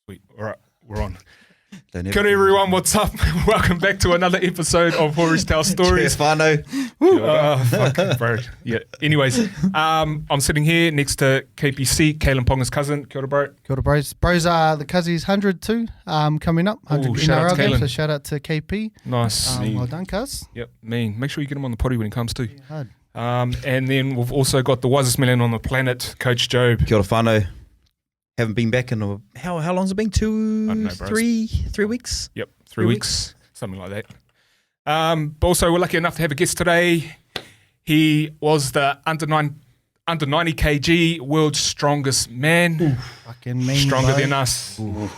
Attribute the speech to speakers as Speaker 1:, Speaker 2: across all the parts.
Speaker 1: Sweet. All right, we're on. Kia ora everyone, what's up? Welcome back to another episode of Hori's Tell Stories.
Speaker 2: Cheers, whānau.
Speaker 1: Fuck, bro. Yeah. Anyways, I'm sitting here next to KPC, Kalen Ponga's cousin. Kia ora, bro.
Speaker 3: Kia ora, bros. Bros are the Cuzzies 100 too, coming up. 100
Speaker 1: shout out to
Speaker 3: NRL games,
Speaker 1: Kalen.
Speaker 3: so shout out to KP.
Speaker 1: Nice.
Speaker 3: Well done, cuz.
Speaker 1: Yep, mean. Make sure you get him on the potty when he comes too.
Speaker 3: Yeah, hard.
Speaker 1: And then we've also got the wisest man on the planet, Coach Job.
Speaker 2: Kia ora whānau. Haven't been back in how long's it been? Three weeks?
Speaker 1: Yep, 3 weeks, something like that. But also we're lucky enough to have a guest today. He was the under 90 kg World's strongest man.
Speaker 3: Ooh, fucking mean,
Speaker 1: Stronger
Speaker 3: bro.
Speaker 1: than us.
Speaker 3: Ooh.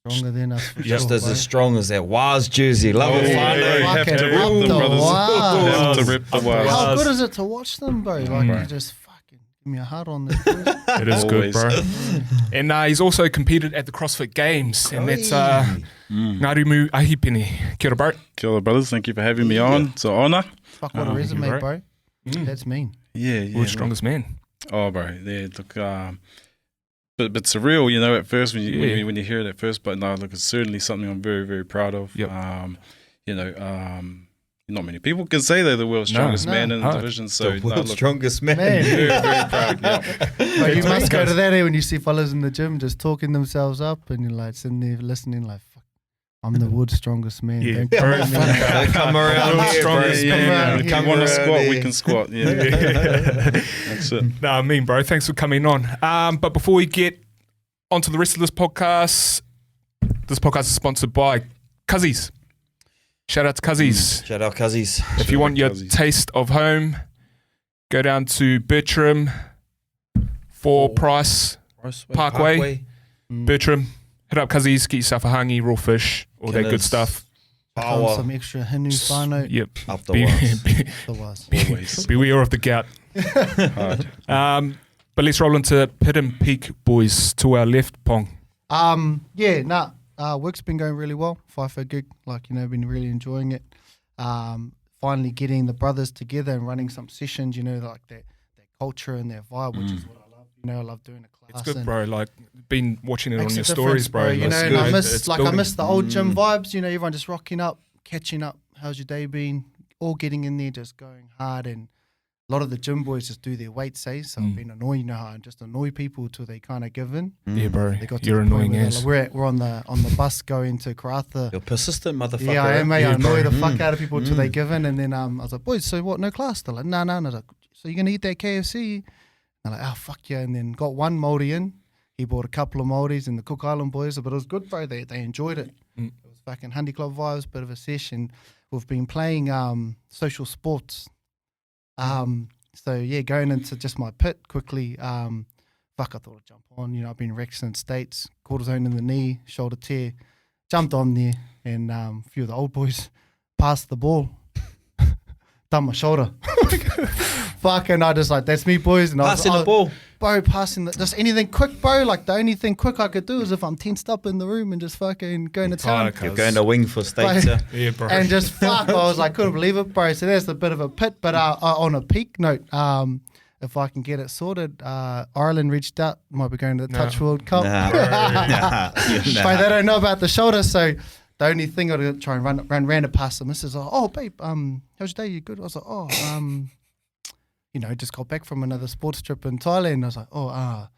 Speaker 3: Stronger than us. For
Speaker 2: Just
Speaker 3: sure,
Speaker 2: as
Speaker 3: bro.
Speaker 2: strong as that Waz jersey. Love it, whānau.
Speaker 3: Fucking
Speaker 4: have to rip
Speaker 3: up
Speaker 4: them,
Speaker 3: the
Speaker 4: brothers.
Speaker 3: Waz.
Speaker 4: Have to rip the Waz.
Speaker 3: How good is it to watch them, bro? Like, you just fucking give me a heart on this. Bro.
Speaker 1: It is good,
Speaker 4: Always.
Speaker 1: bro. And he's also competed at the CrossFit Games, and that's Ngarimu Ahipene. Kia ora, bro.
Speaker 4: Kia ora, brothers. Thank you for having me on. It's an honour.
Speaker 3: Fuck, what a
Speaker 1: you're
Speaker 3: resume,
Speaker 1: right.
Speaker 3: bro. That's mean.
Speaker 4: Yeah.
Speaker 1: World's strongest man.
Speaker 4: Oh, bro. Yeah, look, but surreal, you know, at first when you hear it at first. But no, look, it's certainly something I'm very, very proud of.
Speaker 1: Yep.
Speaker 4: Not many people can say they're the world's strongest man in the
Speaker 1: hard.
Speaker 4: division. So
Speaker 2: The
Speaker 4: no,
Speaker 2: world's
Speaker 4: look,
Speaker 2: strongest man.
Speaker 3: Man.
Speaker 4: very, very proud. Yeah.
Speaker 3: But you must go to that when you see fellas in the gym just talking themselves up and you're like sitting there listening like, fuck, I'm the world's strongest man.
Speaker 1: Yeah,
Speaker 3: Don't
Speaker 1: bro.
Speaker 3: come at me.
Speaker 2: Don't come around
Speaker 1: World's
Speaker 2: here, bro.
Speaker 1: strongest
Speaker 4: Yeah,
Speaker 3: man.
Speaker 4: If
Speaker 2: Come
Speaker 4: you want to
Speaker 2: around
Speaker 4: squat, we
Speaker 2: here.
Speaker 4: can squat. Yeah. That's it.
Speaker 1: Nah, mean, bro. Thanks for coming on. But before we get onto the rest of this podcast is sponsored by Cuzzies. Shout out to Cuzzies.
Speaker 2: Shout out, Cuzzies.
Speaker 1: If you want your
Speaker 4: Cuzzies.
Speaker 1: taste of home, go down to Bertram for Price Parkway. Bertram, hit up Cuzzies, get yourself a hangi, raw fish, all that good
Speaker 2: Killers.
Speaker 1: stuff.
Speaker 2: Power.
Speaker 3: Some extra hinu whānau.
Speaker 1: Yep.
Speaker 2: Up the
Speaker 1: Be-
Speaker 2: Waz.
Speaker 3: The was.
Speaker 4: Always.
Speaker 1: Beware of the gout.
Speaker 4: Hard.
Speaker 1: But let's roll into Pit and Peak, boys, to our left, Pong.
Speaker 3: Work's been going really well. FIFO gig, been really enjoying it. Finally getting the brothers together and running some sessions, like that culture and their vibe, which is what I love. I love doing a class.
Speaker 1: It's good,
Speaker 3: and
Speaker 1: bro. Like, been watching it on
Speaker 3: makes
Speaker 1: your
Speaker 3: a
Speaker 1: stories,
Speaker 3: difference,
Speaker 1: bro.
Speaker 3: You know,
Speaker 1: It's
Speaker 3: and I
Speaker 1: good.
Speaker 3: miss,
Speaker 1: It's
Speaker 3: I
Speaker 1: building.
Speaker 3: miss the old gym vibes. Everyone just rocking up, catching up. How's your day been? All getting in there, just going hard. And a lot of the gym boys just do their weights, so I've been annoying. How I just annoy people till they kind of give in.
Speaker 1: Yeah, bro.
Speaker 3: They got to
Speaker 1: You're
Speaker 3: the point
Speaker 1: annoying
Speaker 3: where
Speaker 1: as.
Speaker 3: we're on the bus going to Karratha.
Speaker 2: You're persistent, motherfucker.
Speaker 3: Yeah, I am, mate.
Speaker 1: Yeah,
Speaker 3: I annoy
Speaker 1: bro.
Speaker 3: the fuck out of people till they give in. And then I was like, boys, so what, no class? They're like, no. I was like, so you're going to eat that KFC? They're like, oh, fuck yeah. And then got one Māori in. He bought a couple of Māoris and the Cook Island boys. But it was good, bro. They enjoyed it. It was fucking Hundy Club vibes, bit of a session. We've been playing social sports. So, yeah, going into just my pit quickly. I thought I'd jump on. I've been wrecked since States. Cortisone in the knee, shoulder tear. Jumped on there, and a few of the old boys passed the ball. Done my shoulder. Fucking, I just like, that's me, boys. And
Speaker 2: Passing
Speaker 3: I was,
Speaker 2: the ball.
Speaker 3: Bro, just anything quick, bro. Like, the only thing quick I could do is if I'm tensed up in the room and just fucking going to town.
Speaker 2: You're going to wing for states.
Speaker 3: Right.
Speaker 1: Yeah, bro.
Speaker 3: And just fuck, I was like, couldn't believe it, bro. So that's a bit of a pit. But on a peak note, if I can get it sorted, Ireland reached out, might be going to the Touch World Cup.
Speaker 2: Nah.
Speaker 3: But they don't know about the shoulder, so the only thing I try and ran it past the missus. Like, oh, babe, how's your day? You good? I was like, oh, just got back from another sports trip in Thailand. I was like, oh,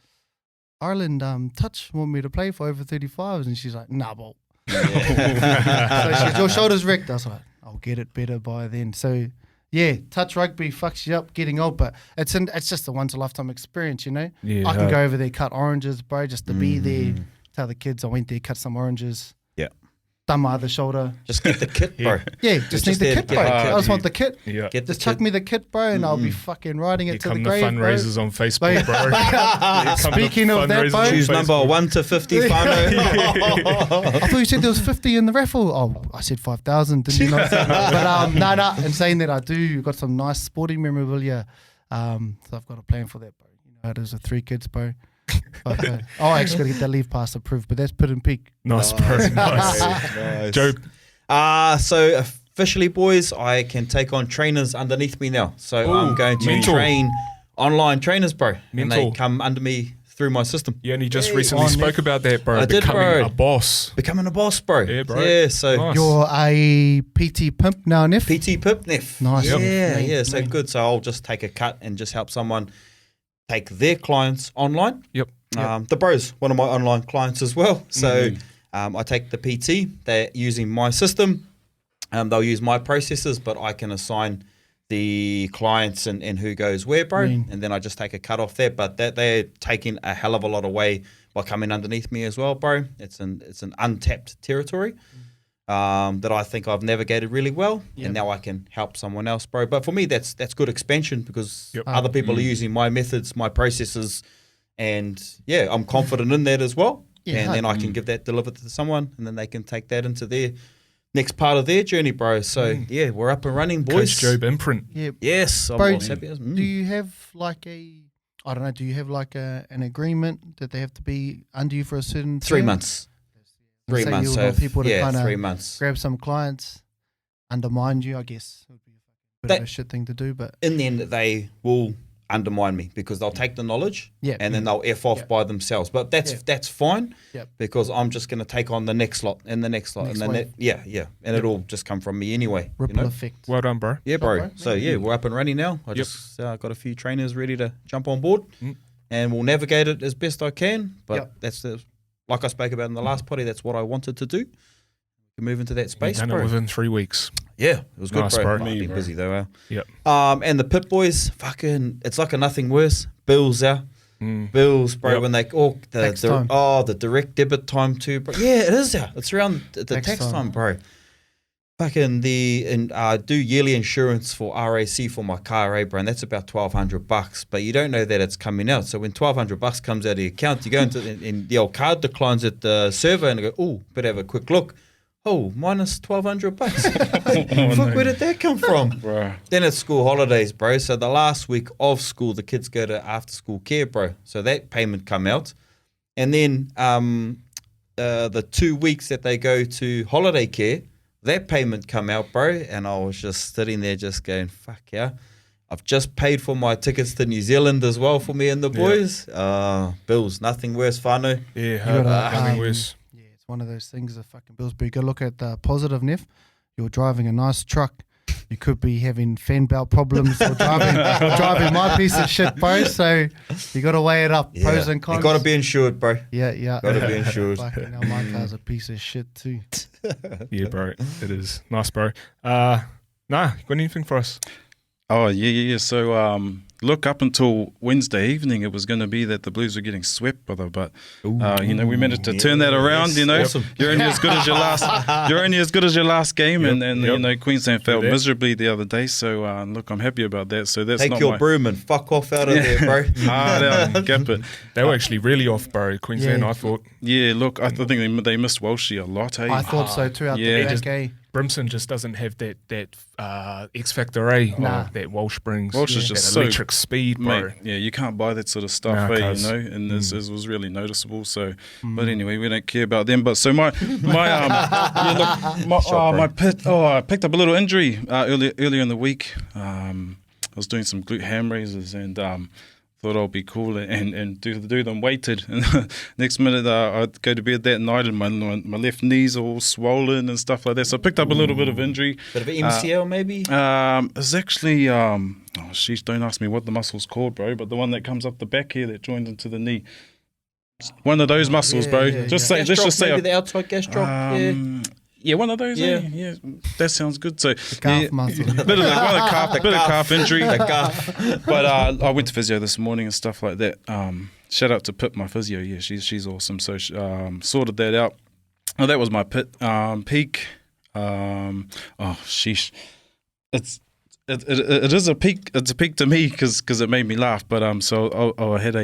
Speaker 3: Ireland, Touch want me to play for over 35s, and she's like, nah, bro. So she's, your shoulder's wrecked. I was like, I'll get it better by then. So yeah, touch rugby fucks you up getting old, but it's just a once a lifetime experience,
Speaker 1: Yeah,
Speaker 3: I can go over there, cut oranges, bro, just to be there, tell the kids I went there, cut some oranges.
Speaker 2: Yeah.
Speaker 3: Done my other shoulder.
Speaker 2: Just get the kit, bro.
Speaker 3: Yeah, just need
Speaker 2: just
Speaker 3: the
Speaker 2: there to
Speaker 3: kit,
Speaker 2: get
Speaker 3: bro.
Speaker 2: the
Speaker 3: I
Speaker 2: kit.
Speaker 3: just want the kit.
Speaker 1: Yeah.
Speaker 2: Get the
Speaker 3: Just chuck
Speaker 2: kit.
Speaker 3: me the kit, bro, and I'll be fucking riding it
Speaker 1: Here
Speaker 3: to
Speaker 1: come
Speaker 3: the
Speaker 1: the
Speaker 3: grave,
Speaker 1: fundraisers on Facebook, bro. Here come the
Speaker 3: Speaking of that,
Speaker 1: fundraisers
Speaker 3: bro.
Speaker 1: on
Speaker 2: Choose number
Speaker 1: Facebook.
Speaker 2: 1 to 50, whānau.
Speaker 3: I thought you said there was 50 in the raffle. Oh, I said 5,000, didn't you not? But no. And saying that I do, got some nice sporting memorabilia. So I've got a plan for that, bro. It is with 3 kids, bro. But, I actually got to get that leave pass approved, but that's Pit and Peak.
Speaker 1: Nice, bro. Nice.
Speaker 2: Nice.
Speaker 1: Joe,
Speaker 2: So officially, boys, I can take on trainers underneath me now. So
Speaker 1: Ooh,
Speaker 2: I'm going to
Speaker 1: mental.
Speaker 2: train online trainers, bro. And
Speaker 1: Mental.
Speaker 2: they come under me through my system.
Speaker 1: You only just recently spoke about that, bro.
Speaker 2: I did, bro.
Speaker 1: A boss.
Speaker 2: Becoming a boss, bro.
Speaker 1: Yeah, bro.
Speaker 2: Yeah, so
Speaker 1: Nice.
Speaker 3: You're a PT pimp now, Neff?
Speaker 2: PT Pip Nef.
Speaker 3: Nice.
Speaker 2: Yeah, so good. So I'll just take a cut and just help someone take their clients online.
Speaker 1: Yep.
Speaker 2: The bro's one of my online clients as well. So I take the PT. They're using my system. They'll use my processes, but I can assign the clients and who goes where, bro. And then I just take a cut off there. But they're taking a hell of a lot away by coming underneath me as well, bro. It's an untapped territory that I think I've navigated really well. And now I can help someone else, bro. But for me, that's good expansion because other people are using my methods, my processes. And yeah, I'm confident in that as well. And then I can give that delivered to someone and then they can take that into their next part of their journey, bro. So yeah, we're up and running, boys.
Speaker 1: Coach Job imprint.
Speaker 3: Yeah.
Speaker 2: Yes.
Speaker 3: Bro, do you have like do you have like an agreement that they have to be under you for a certain
Speaker 2: 3
Speaker 3: term?
Speaker 2: months. 3 months.
Speaker 3: So people to kind
Speaker 2: 3
Speaker 3: of
Speaker 2: months.
Speaker 3: grab some clients, undermine you, I guess. It would be a bit of a shit thing to do, but
Speaker 2: in the end, they will undermine me because they'll take the knowledge and then they'll F off by themselves. But that's fine because I'm just going to take on the next lot and the next lot.
Speaker 3: Next
Speaker 2: and then
Speaker 3: wave.
Speaker 2: and it'll just come from me anyway.
Speaker 3: Ripple effect.
Speaker 1: Well done, bro.
Speaker 2: Yeah, bro. So yeah, we're up and running now. I just got a few trainers ready to jump on board and we'll navigate it as best I can. But that's like I spoke about in the last potty, that's what I wanted to do. Move into that space,
Speaker 1: You've done it within 3 weeks.
Speaker 2: Yeah, it was good,
Speaker 1: Nice,
Speaker 2: bro.
Speaker 1: bro.
Speaker 2: I've been busy though.
Speaker 1: Yep.
Speaker 2: And the Pit Boys, fucking, it's like a nothing worse. Bills, Bills, bro. When they the direct debit time too, bro. Yeah, it is. It's around the tax time, bro. Fucking do yearly insurance for RAC for my car, bro, and that's about $1,200. But you don't know that it's coming out. So when $1,200 comes out of your account, you go into and the old card declines at the server and go, oh, better have a quick look. Oh, minus $1,200. Fuck, where did that come from?
Speaker 4: Bro.
Speaker 2: Then it's school holidays, bro. So the last week of school, the kids go to after school care, bro. So that payment come out. And then the 2 weeks that they go to holiday care, that payment come out, bro. And I was just sitting there just going, fuck yeah. I've just paid for my tickets to New Zealand as well for me and the boys. Bills, nothing worse, whānau.
Speaker 1: Yeah, nothing worse.
Speaker 3: One of those things, a fucking bills. But you go look at the positive, Neff. You're driving a nice truck. You could be having fan belt problems or driving my piece of shit, bro. So you got to weigh it up, pros and cons.
Speaker 2: You got to be insured, bro.
Speaker 3: Yeah.
Speaker 2: Got to be insured.
Speaker 3: Fucking hell, my car's a piece of shit too.
Speaker 1: Yeah, bro. It is. Nice, bro. Nah, got anything for us?
Speaker 4: Oh, yeah. So, look, up until Wednesday evening, it was going to be that the Blues were getting swept, brother. But we managed to turn that around.
Speaker 2: Awesome.
Speaker 4: You're only as good as your last. You're only as good as your last game, and Queensland failed miserably the other day. So, look, I'm happy about that. So that's
Speaker 2: take
Speaker 4: not
Speaker 2: your broom and fuck off out of there, bro.
Speaker 4: Gap it.
Speaker 1: They were actually really off, bro. Queensland, I thought.
Speaker 4: Yeah, look, I think they missed Walshy a lot.
Speaker 3: I thought so too. Out the back,
Speaker 1: Brimson just doesn't have that X factor, that Walsh brings.
Speaker 4: Walsh is just
Speaker 1: that electric speed, bro.
Speaker 4: Mate, yeah, you can't buy that sort of stuff, and this was really noticeable. So, but anyway, we don't care about them. But so my pit. Oh, I picked up a little injury earlier in the week. I was doing some glute ham raises and thought I'll be cool and do them weighted. And next minute I'd go to bed that night and my left knee's all swollen and stuff like that. So I picked up a little bit of injury.
Speaker 2: Bit of an MCL maybe?
Speaker 4: It's actually, don't ask me what the muscle's called, bro, but the one that comes up the back here that joins into the knee. One of those muscles, bro. Let's just say
Speaker 2: maybe the outside gastroc.
Speaker 4: Yeah, one of those. Yeah, that sounds good. So
Speaker 3: the calf muscle,
Speaker 4: bit of calf injury. But I went to physio this morning and stuff like that. Shout out to Pip, my physio. Yeah, she's awesome. So sorted that out. Oh, that was my peak. Sheesh. It is a peak. It's a peak to me because it made me laugh. But so I had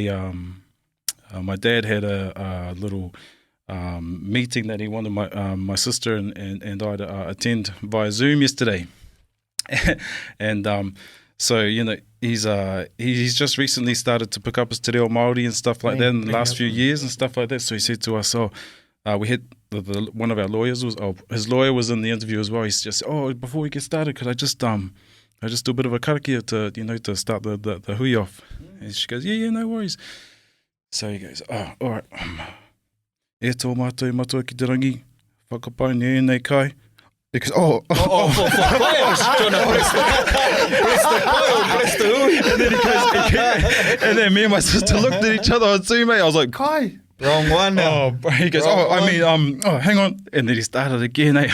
Speaker 4: my dad had a little meeting that he wanted my sister and I to attend via Zoom yesterday, and so he's just recently started to pick up his te reo Māori and stuff like that in the last few years and stuff like that. So he said to us, we had one of our lawyers his lawyer was in the interview as well. He's just before we get started, could I just do a bit of a karakia to start the hui off? And she goes, yeah, no worries. So he goes, all right. E tō mātua ki te rangi, whakapai ni nei kai. He goes,
Speaker 2: for coils. Trying to press the coil,
Speaker 4: and then he goes, and then me and my sister looked at each other on Zoom, mate. I was like,
Speaker 3: Kai.
Speaker 2: Wrong one now.
Speaker 4: Oh, bro. He goes, hang on. And then he started again, eh?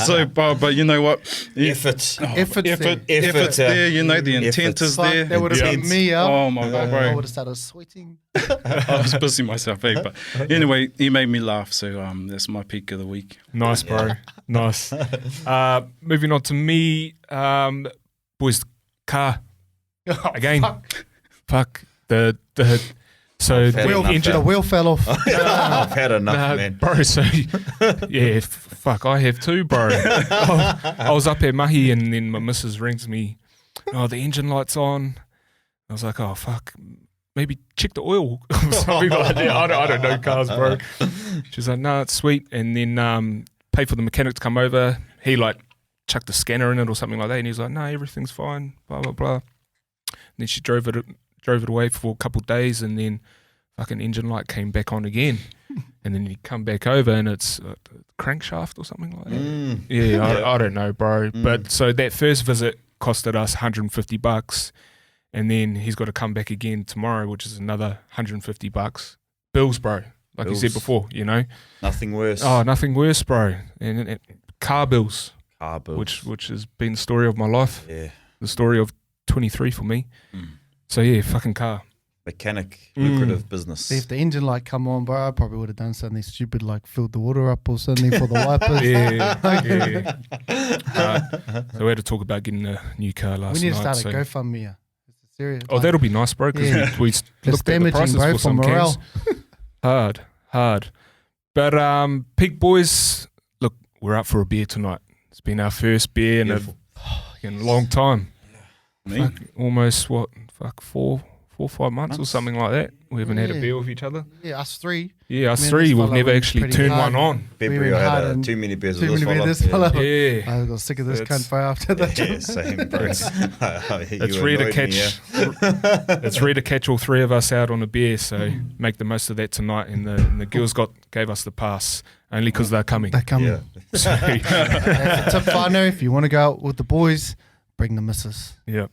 Speaker 4: So, but you know what?
Speaker 2: Effort's
Speaker 4: Effort's there, you know, the intent is there.
Speaker 3: That would have been me up.
Speaker 4: Oh my God, bro.
Speaker 3: I would have started sweating.
Speaker 4: I was pissing myself, eh? But anyway, he made me laugh, so that's my peak of the week.
Speaker 1: Nice, bro. Nice. Moving on to me, boys, car. Again. Fuck. So
Speaker 3: the wheel fell off.
Speaker 2: I've had enough, man.
Speaker 1: Bro, so yeah, fuck, I have too, bro. I was up at Mahi and then my missus rings me, the engine light's on. I was like, oh, fuck, maybe check the oil or something like that. I don't know cars, bro. She's like, no, it's sweet. And then pay for the mechanic to come over. He like chucked the scanner in it or something like that. And he's like, no, everything's fine, blah, blah, blah. And then she drove it away for a couple of days, and then fucking engine light came back on again. And then you come back over and it's a crankshaft or something like that. I don't know, bro. But so that first visit costed us $150, and then he's got to come back again tomorrow, which is another $150. Bills, bro. Like you said before, you know.
Speaker 2: Nothing worse.
Speaker 1: Oh, nothing worse, bro. And car bills.
Speaker 2: Car bills.
Speaker 1: Which has been the story of my life.
Speaker 2: Yeah.
Speaker 1: The story of 23 for me. So yeah, fucking car.
Speaker 2: Mechanic, lucrative business.
Speaker 3: See, if the engine light come on, bro, I probably would have done something stupid like filled the water up or something for the wipers.
Speaker 1: So we had to talk about getting a new car last night.
Speaker 3: We need to start a GoFundMe. It's serious.
Speaker 1: Oh, that'll be nice, bro, because we looked at the prices for some cans. Hard. But Peak Boys, look, we're up for a beer tonight. It's been our first beer in a long time. Fuck, almost 4 or 5 months or something like that. We haven't had a beer with each other.
Speaker 3: Yeah, us three.
Speaker 1: Yeah, us three. We've never actually turned one on.
Speaker 2: February, I had too many beers with this fella.
Speaker 1: Yeah.
Speaker 3: I got sick of this cunt for after that.
Speaker 2: Yeah, same, bro.
Speaker 1: It's rare to catch. It's rare to catch all three of us out on a beer. So make the most of that tonight. And the girls gave us the pass only because they're coming.
Speaker 3: They're coming.
Speaker 2: Yeah.
Speaker 3: So, it's a whānau. If you want to go out with the boys, bring the missus.
Speaker 1: Yep.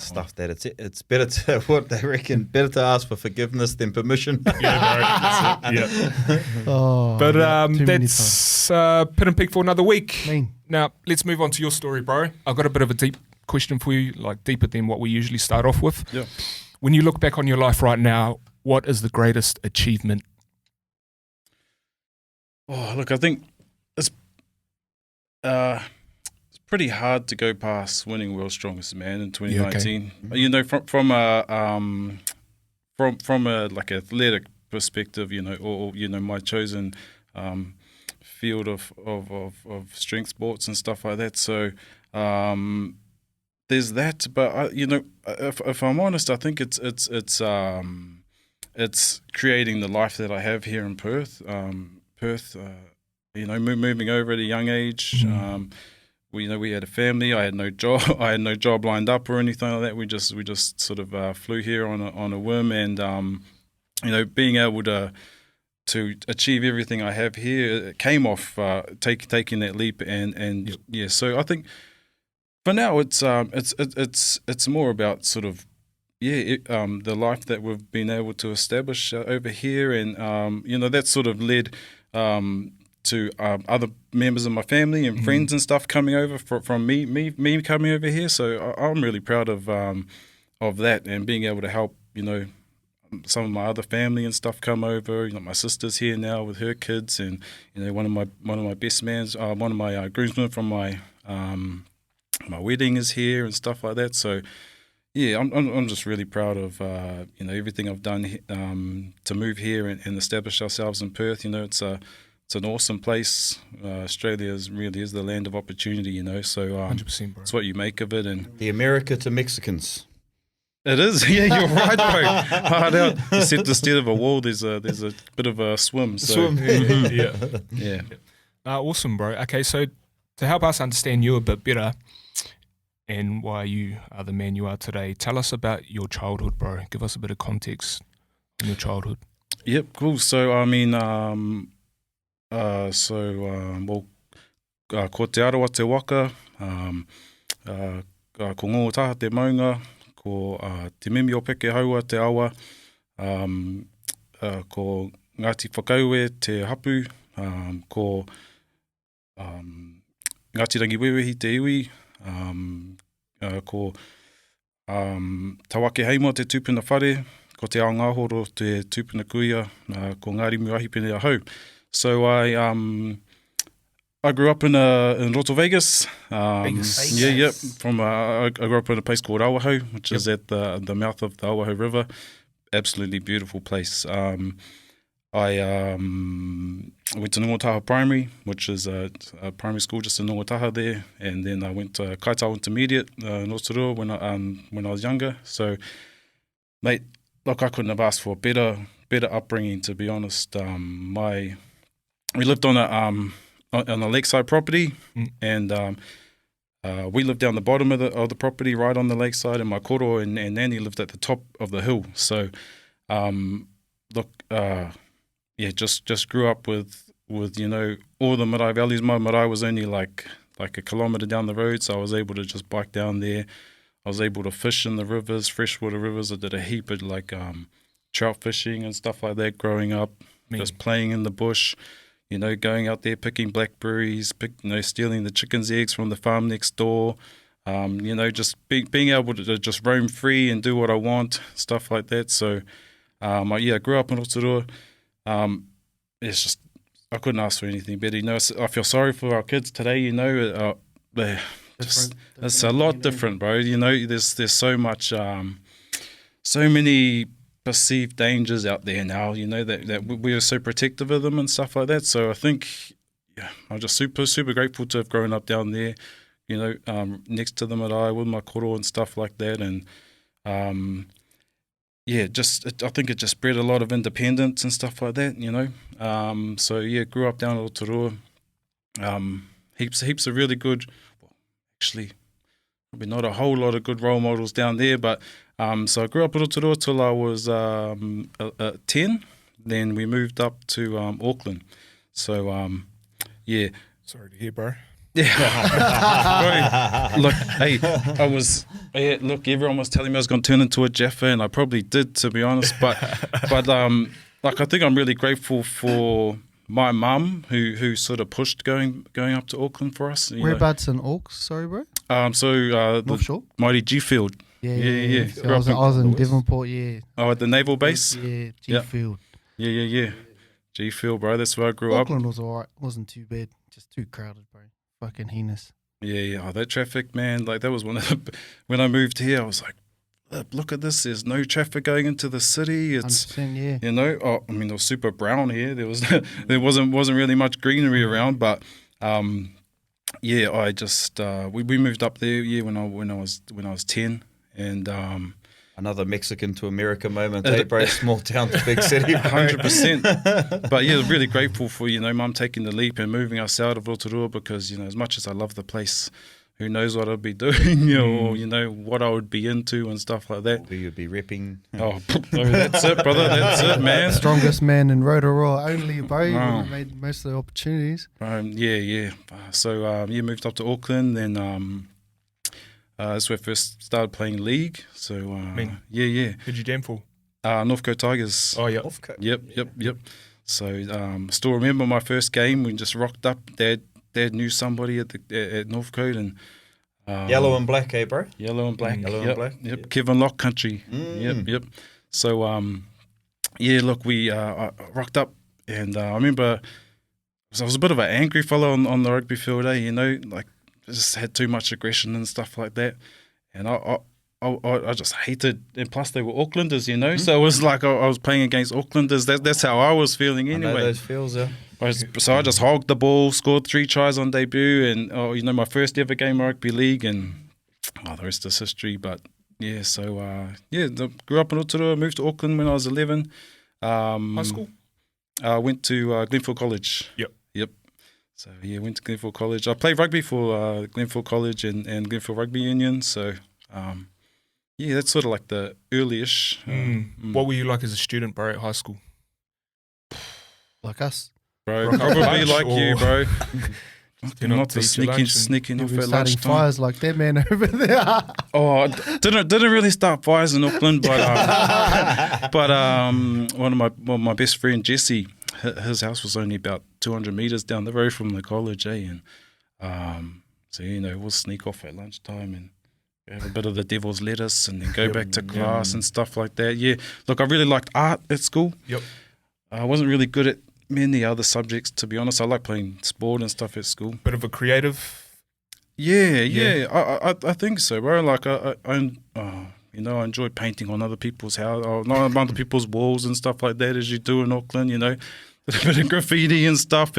Speaker 2: Stuff that. It's better to what they reckon. Better to ask for forgiveness than permission.
Speaker 1: Yeah, bro. Yeah.
Speaker 3: Oh,
Speaker 1: but that's Pit and Peak for another week.
Speaker 3: Mean.
Speaker 1: Now let's move on to your story, bro. I've got a bit of a deep question for you, like deeper than what we usually start off with.
Speaker 4: Yeah.
Speaker 1: When you look back on your life right now, what is the greatest achievement?
Speaker 4: Oh, look, I think it's pretty hard to go past winning World's Strongest Man in 2019.
Speaker 1: Yeah, okay.
Speaker 4: You know, from a like athletic perspective, you know, or you know, my chosen field of strength sports and stuff like that. So there's that, but you know, if I'm honest, I think it's creating the life that I have here in Perth. You know, moving over at a young age. We had a family. I had no job. I had no job lined up or anything like that. We just sort of flew here on a whim, and you know, being able to achieve everything I have here, it came off taking that leap, and yeah. So I think for now it's more about sort of the life that we've been able to establish over here, and you know, that sort of led to other members of my family and friends and stuff coming over from me coming over here. So I'm really proud of that, and being able to help, you know, some of my other family and stuff come over. You know, my sister's here now with her kids, and you know, one of my best mans, one of my groomsmen from my wedding is here and stuff like that. So yeah, I'm just really proud of you know, everything I've done to move here and establish ourselves in Perth. You know, it's an awesome place. Australia really is the land of opportunity, you know. So
Speaker 1: 100%, bro.
Speaker 4: It's what you make of it, and
Speaker 2: The America to Mexicans.
Speaker 4: it is. Yeah, you're right, bro. Hard out. You said instead of a wall, there's a bit of a swim. So. Yeah.
Speaker 1: Awesome, bro. Okay, so to help us understand you a bit better, and why you are the man you are today. Tell us about your childhood, bro. Give us a bit of context on your childhood.
Speaker 4: Yep, cool. So, I mean, ko te arawa te waka, ko ngō taha te maunga, ko te mimi o peke haua te awa, ko Ngāti Whakaue te hapu, ko Ngāti Rangiwewehi te iwi, ko Tawake Heimo te tūpuna whare, ko te ao ngāhoro te tūpuna kuia, ko Ngarimu Ahipene Ahipene. So I grew up in Roto Vegas.
Speaker 1: Vegas.
Speaker 4: Yeah. I grew up in a place called Auahu, which is at the mouth of the Auahu River. Absolutely beautiful place. I went to Ngōtaha Primary, which is a primary school just in Ngōtaha there, and then I went to Kaitau Intermediate, Rotorua, when I was younger. So, mate, look, I couldn't have asked for a better upbringing, to be honest. We lived on a lakeside property, and we lived down the bottom of the property, right on the lakeside, and my koro and Nanny lived at the top of the hill. So, just grew up with all the marae values. My marae was only like a kilometre down the road, so I was able to just bike down there. I was able to fish in the rivers, freshwater rivers. I did a heap of trout fishing and stuff like that growing up, just playing in the bush, going out there picking blackberries, stealing the chickens' eggs from the farm next door, just being able to just roam free and do what I want, stuff like that. So, I grew up in Rotorua. It's just, I couldn't ask for anything better. I feel sorry for our kids today, it's a lot different, bro. There's so much, so many perceived dangers out there now, that we are so protective of them and stuff like that. So I think, I'm just super, super grateful to have grown up down there, next to the marae with my koro and stuff like that. And, I think it just bred a lot of independence and stuff like that, grew up down in Rotorua. Heaps of really good, actually, probably not a whole lot of good role models down there, but so I grew up in Rotorua till I was 10. Then we moved up to Auckland. So,
Speaker 1: Sorry to hear, bro.
Speaker 4: Yeah. Look, everyone was telling me I was going to turn into a Jaffa, and I probably did, to be honest. But I think I'm really grateful for my mum who sort of pushed going up to Auckland for us.
Speaker 3: Whereabouts in Auckland? Sorry, bro.
Speaker 4: North
Speaker 3: Shore?
Speaker 4: Mighty G Field.
Speaker 3: Yeah. So I was in Devonport. Yeah.
Speaker 4: Oh, at the naval base.
Speaker 3: Yeah, G Field.
Speaker 4: Yeah. G Field, bro. That's where I grew up.
Speaker 3: Auckland was alright. Wasn't too bad. Just too crowded, bro. Fucking heinous.
Speaker 4: Yeah. Oh, that traffic, man. Like, that was one of the... When I moved here, I was like, look at this. There's no traffic going into the city. It's
Speaker 3: 100%, yeah.
Speaker 4: It was super brown here. There wasn't really much greenery around, but I just we moved up there when I was 10, and
Speaker 2: another Mexican to America moment, bro? Small town to big city,
Speaker 4: 100%. But yeah, really grateful for Mum taking the leap and moving us out of Rotorua, because as much as I love the place, who knows what I'd be doing, or what I would be into and stuff like that.
Speaker 2: Who you'd be repping.
Speaker 4: Oh, that's it, brother. That's it, man.
Speaker 3: Strongest man in Rotorua only, bro. You made most of the opportunities.
Speaker 4: Yeah. So moved up to Auckland, then that's where I first started playing league. So yeah.
Speaker 1: Who'd you damn for?
Speaker 4: Northcote Tigers.
Speaker 1: Oh yeah.
Speaker 2: Northcote.
Speaker 4: Yep. So still remember my first game. We just rocked up. Dad knew somebody at Northcote, and
Speaker 2: yellow and black, bro?
Speaker 4: Yellow and black.
Speaker 2: And black.
Speaker 4: Yep. Kevin Lock country. Yep. So look, we I rocked up, and I remember I was a bit of an angry fellow on the rugby field. Like, just had too much aggression and stuff like that, and I just hated. And plus, they were Aucklanders, so it was like I was playing against Aucklanders. That's how I was feeling anyway.
Speaker 2: I know those feels, yeah.
Speaker 4: So I just hogged the ball, scored 3 tries on debut, and my first ever game of rugby league, and the rest is history. But yeah, so grew up in Rotorua, moved to Auckland when I was 11.
Speaker 1: High school?
Speaker 4: I went to Glenfield College.
Speaker 1: Yep.
Speaker 4: So yeah, went to Glenville College. I played rugby for Glenville College and Glenville Rugby Union. So yeah, that's sort of like the early-ish.
Speaker 1: What were you like as a student, bro, at high school?
Speaker 3: Like us.
Speaker 4: Bro,
Speaker 1: Rock up
Speaker 4: probably
Speaker 1: lunch
Speaker 4: like you,
Speaker 1: or-
Speaker 4: bro.
Speaker 1: You're not
Speaker 4: Not the
Speaker 1: teach your lunch and
Speaker 4: sneaking
Speaker 3: We'll
Speaker 4: off
Speaker 3: be
Speaker 4: at
Speaker 3: starting
Speaker 4: lunchtime.
Speaker 3: fires like that man over there.
Speaker 4: Oh, didn't really start fires in Auckland, but one of my best friend Jesse, his house was only about 200 meters down the road from the college, and so we'll sneak off at lunchtime and have a bit of the devil's lettuce and then go back to class and stuff like that. Yeah, look, I really liked art at school.
Speaker 1: Yep.
Speaker 4: I wasn't really good at many other subjects, to be honest. I like playing sport and stuff at school.
Speaker 1: Bit of a creative.
Speaker 4: Yeah. I think so, bro. Like I enjoy painting on other people's house, or not on other people's walls and stuff like that, as you do in Auckland. A bit of graffiti and stuff.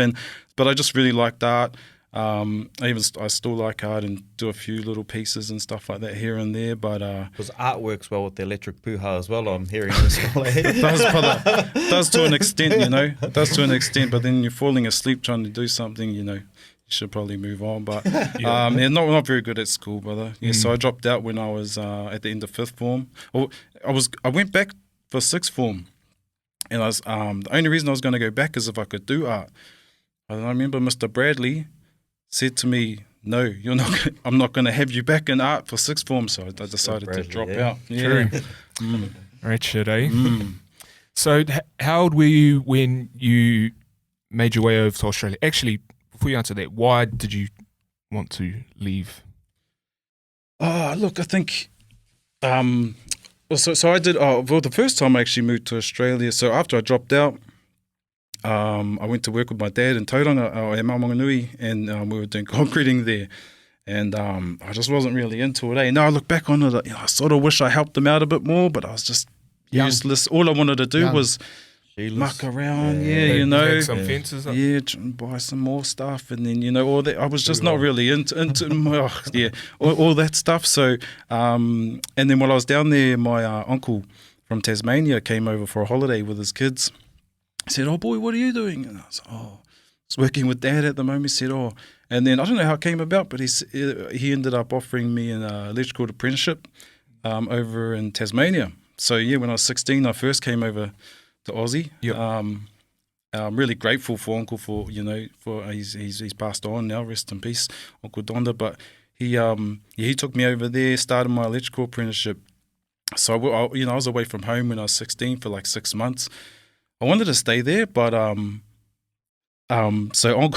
Speaker 4: But I just really liked art. I still like art and do a few little pieces and stuff like that here and there. But
Speaker 2: Because art works well with the electric puha as well, I'm hearing this.
Speaker 4: it does to an extent, It does to an extent, but then you're falling asleep trying to do something, you should probably move on. But not very good at school, brother. Yeah, so I dropped out when I was at the end of 5th form. I went back for 6th form, and I was the only reason I was going to go back is if I could do art. And I remember Mr. Bradley said to me, "No, you're not. I'm not going to have you back in art for 6th form." So I decided to drop out. Yeah.
Speaker 1: True. Right shit, eh? So how old were you when you made your way over to Australia? Actually, before you answer that, why did you want to leave?
Speaker 4: Look, I think, so I did, the first time I actually moved to Australia, so after I dropped out, I went to work with my dad in Tauranga, at Maunganui, and we were doing concreting there. And I just wasn't really into it. Now I look back on it, I sort of wish I helped them out a bit more, but I was just useless. All I wanted to do was muck around,
Speaker 1: Hang some fences up.
Speaker 4: buy some more stuff, and then all that. I was just not really into all that stuff. So, and then when I was down there, my uncle from Tasmania came over for a holiday with his kids. He said, "Oh boy, what are you doing?" And I was, I was working with Dad at the moment. He said, "Oh," and then I don't know how it came about, but he ended up offering me an electrical apprenticeship over in Tasmania. So when I was 16, I first came over to Aussie.
Speaker 1: Yep.
Speaker 4: I'm really grateful for Uncle for he's passed on now, rest in peace, Uncle Donda. But he took me over there, started my electrical apprenticeship. So I was away from home when I was 16 for like 6 months. I wanted to stay there, but so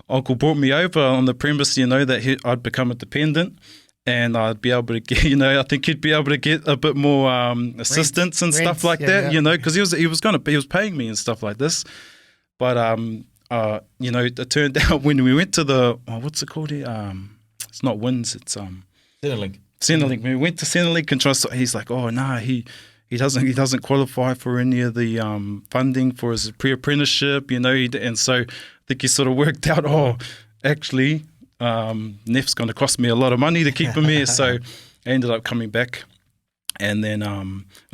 Speaker 4: Uncle brought me over on the premise, that I'd become a dependent. And I'd be able to get, I think he'd be able to get a bit more assistance and stuff like that, because he was paying me and stuff like this. But it turned out when we went to the what's it called here? It's not WINS, it's
Speaker 2: Centrelink.
Speaker 4: Centrelink. When we went to Centrelink and he's like, "Oh no, he doesn't qualify for any of the funding for his pre-apprenticeship, and so I think he sort of worked out, actually. Neff's going to cost me a lot of money to keep him here, so I ended up coming back, and then I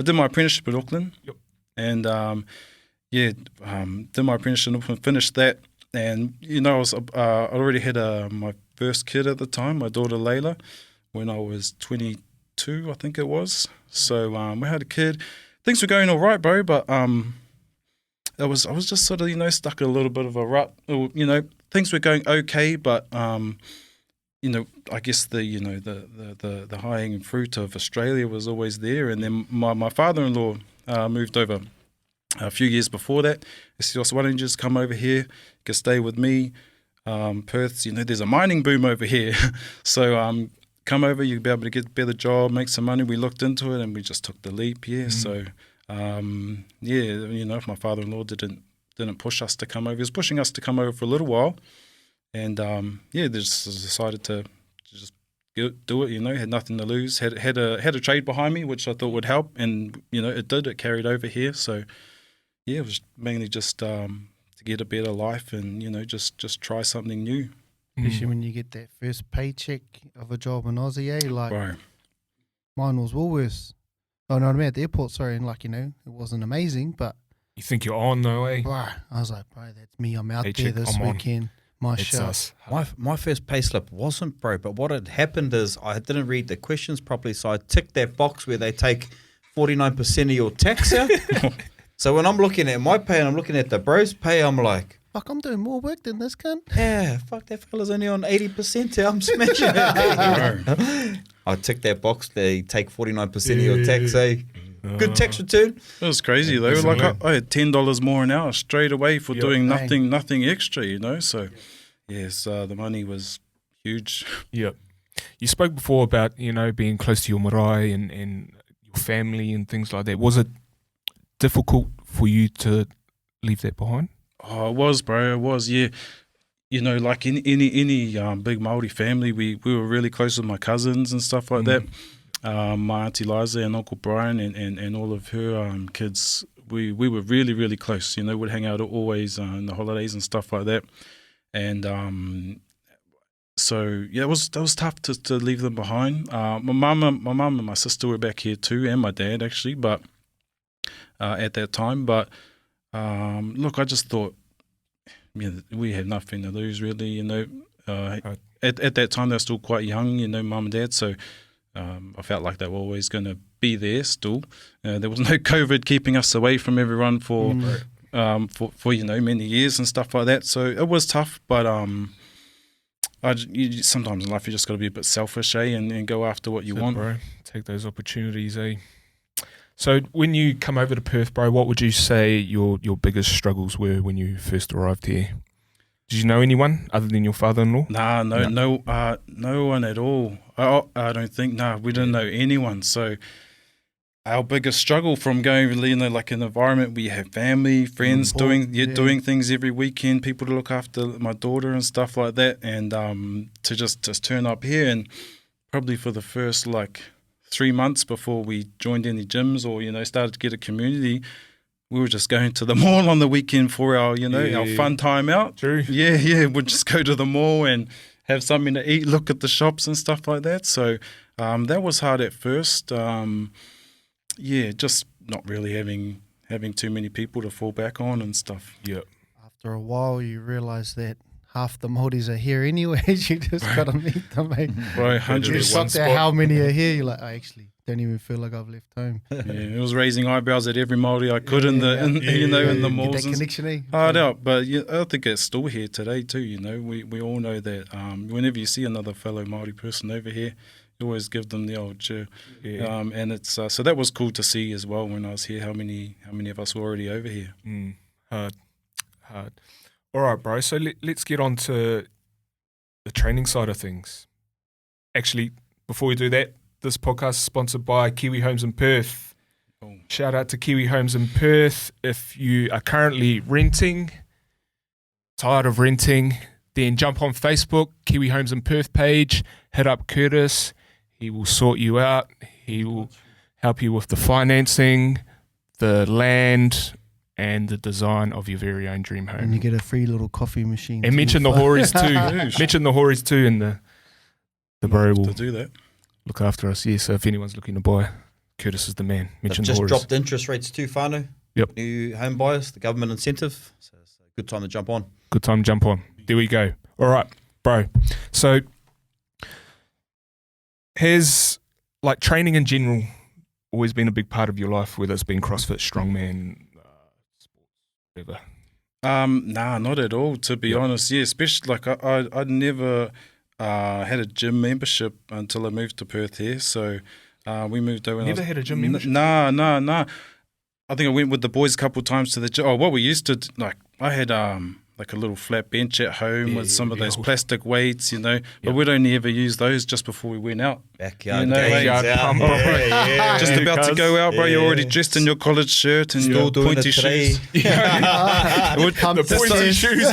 Speaker 4: did my apprenticeship in Auckland, and did my apprenticeship in Auckland, finished that, and I already had my first kid at the time, my daughter Layla, when I was 22, I think it was. So we had a kid. Things were going all right, bro, but I was just sort of stuck in a little bit of a rut, Things were going okay, but I guess the high hanging fruit of Australia was always there. And then my father-in-law moved over a few years before that. He said, "Why don't you just come over here? You can stay with me. Perth's, there's a mining boom over here, so come over. You'll be able to get a better job, make some money." We looked into it and we just took the leap. So if my father-in-law didn't push us to come over. He was pushing us to come over for a little while, and they just decided to just do it. Had nothing to lose. Had a trade behind me, which I thought would help, and it did. It carried over here. So it was mainly just to get a better life and just try something new.
Speaker 3: Especially when you get that first paycheck of a job in Aussie, like
Speaker 4: Bro.
Speaker 3: Mine was Woolworths. Oh no, I mean at the airport. Sorry, and it wasn't amazing, but.
Speaker 1: You think you're on though, eh?
Speaker 3: Bro, I was like, bro, that's me. I'm out
Speaker 1: Paycheck,
Speaker 3: there this
Speaker 1: I'm on.
Speaker 3: weekend. My
Speaker 1: It's
Speaker 3: shot.
Speaker 1: us.
Speaker 2: My first pay slip wasn't, bro. But what had happened is I didn't read the questions properly, so I ticked that box where they take 49% of your tax out. So when I'm looking at my pay and I'm looking at the bro's pay, I'm like,
Speaker 3: Fuck, I'm doing more work than this cunt.
Speaker 2: yeah, fuck, that fella's only on 80%. I'm smashing it. I ticked that box. They take 49% of your tax. Good tax return.
Speaker 4: It was crazy though.
Speaker 1: Listen,
Speaker 4: Like I had $10 more an hour straight away for doing nothing extra, you know. So yes, the money was huge.
Speaker 1: Yep. You spoke before about, being close to your marae and your family and things like that. Was it difficult for you to leave that behind?
Speaker 4: Oh, it was, bro. It was, yeah. You know, like in any big Māori family, we were really close with my cousins and stuff like that. My auntie Liza and Uncle Brian and all of her kids, we were really, really close. You know, we'd hang out always in the holidays and stuff like that. And so yeah, that was tough to leave them behind. My mum and my sister were back here too, and my dad actually, but at that time. But look, I just thought, we had nothing to lose really. You know, at that time they're still quite young. You know, mum and dad, so. I felt like they were always going to be there still. There was no COVID keeping us away from everyone for many years and stuff like that. So it was tough, but sometimes in life you just got to be a bit selfish, and go after what you want.
Speaker 1: Bro. Take those opportunities, eh? So when you come over to Perth, bro, what would you say your biggest struggles were when you first arrived here? Did you know anyone other than your father-in-law?
Speaker 4: No one at all. I don't think. No, we didn't know anyone. So our biggest struggle from going, like an environment where you have family, friends doing things every weekend, people to look after my daughter and stuff like that, and to just turn up here, and probably for the first 3 months before we joined any gyms or started to get a community. We were just going to the mall on the weekend for our fun time out. True. Yeah. We'd just go to the mall and have something to eat, look at the shops and stuff like that. So that was hard at first. Just not really having too many people to fall back on and stuff. Yeah.
Speaker 3: After a while, you realise that half the Māoris are here anyways. You just got to meet them, mate.
Speaker 4: Right, 100%.
Speaker 3: You stop there, how many are here? You're like, I actually don't even feel like I've left home.
Speaker 4: Yeah, it was raising eyebrows at every Māori I could in the malls.
Speaker 3: Get that connection, eh?
Speaker 4: Hard out, but I think it's still here today too. We all know that whenever you see another fellow Māori person over here, you always give them the old cheer. Yeah. And it's so that was cool to see as well when I was here. How many of us were already over here?
Speaker 1: Hard. All right, bro. So let's get on to the training side of things. Actually, before we do that, this podcast is sponsored by Kiwi Homes in Perth. Oh. Shout out to Kiwi Homes in Perth. If you are currently renting, tired of renting, then jump on Facebook, Kiwi Homes in Perth page, hit up Curtis. He will sort you out. He will help you with the financing, the land, and the design of your very own dream home.
Speaker 3: And you get a free little coffee machine.
Speaker 1: And mention the Horis too. Mention the Horis too, and the bro will
Speaker 4: to do that.
Speaker 1: Look after us. Yeah, so if anyone's looking to buy, Curtis is the man. Mention
Speaker 2: They've
Speaker 1: the
Speaker 2: just
Speaker 1: Horis.
Speaker 2: dropped interest rates too, whānau.
Speaker 1: Yep.
Speaker 2: New home buyers, the government incentive. So it's a good time to jump on.
Speaker 1: Good time to jump on. There we go. All right, bro. So has training in general always been a big part of your life, whether it's been CrossFit, strongman, sports, whatever?
Speaker 4: Nah, not at all, to be honest. Yeah, especially I'd never had a gym membership until I moved to Perth here. So we moved over.
Speaker 1: Never had a gym membership?
Speaker 4: Nah. I think I went with the boys a couple of times to the gym. Oh, what we used to I had a little flat bench at home with some of those plastic weights, but we'd only ever use those just before we went out.
Speaker 2: Backyard pump,
Speaker 4: just about to go out, bro. You're already dressed in your collared shirt and your pointy shoes.
Speaker 1: The pointy shoes.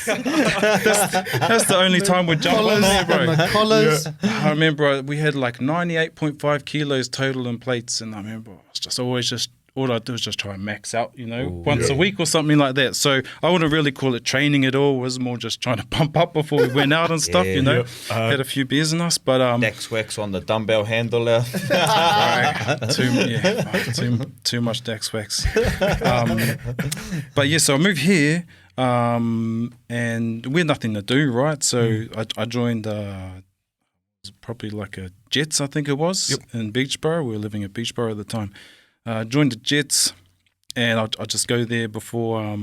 Speaker 4: That's the only time we'd jump on there, bro.
Speaker 3: The collars.
Speaker 4: Yeah. I remember we had 98.5 kilos total in plates, and I remember I was just always just all I do is just try and max out, once a week or something like that. So I wouldn't really call it training at all. It was more just trying to pump up before we went out and stuff, had a few beers in us. But
Speaker 2: Dax wax on the dumbbell handle.
Speaker 4: Right. Too much Dax wax. But yeah, so I moved here, and we had nothing to do, right? So I joined probably like a Jets, I think it was, in Beachboro. We were living at Beachboro at the time. Joined the Jets, and I'd just go there before,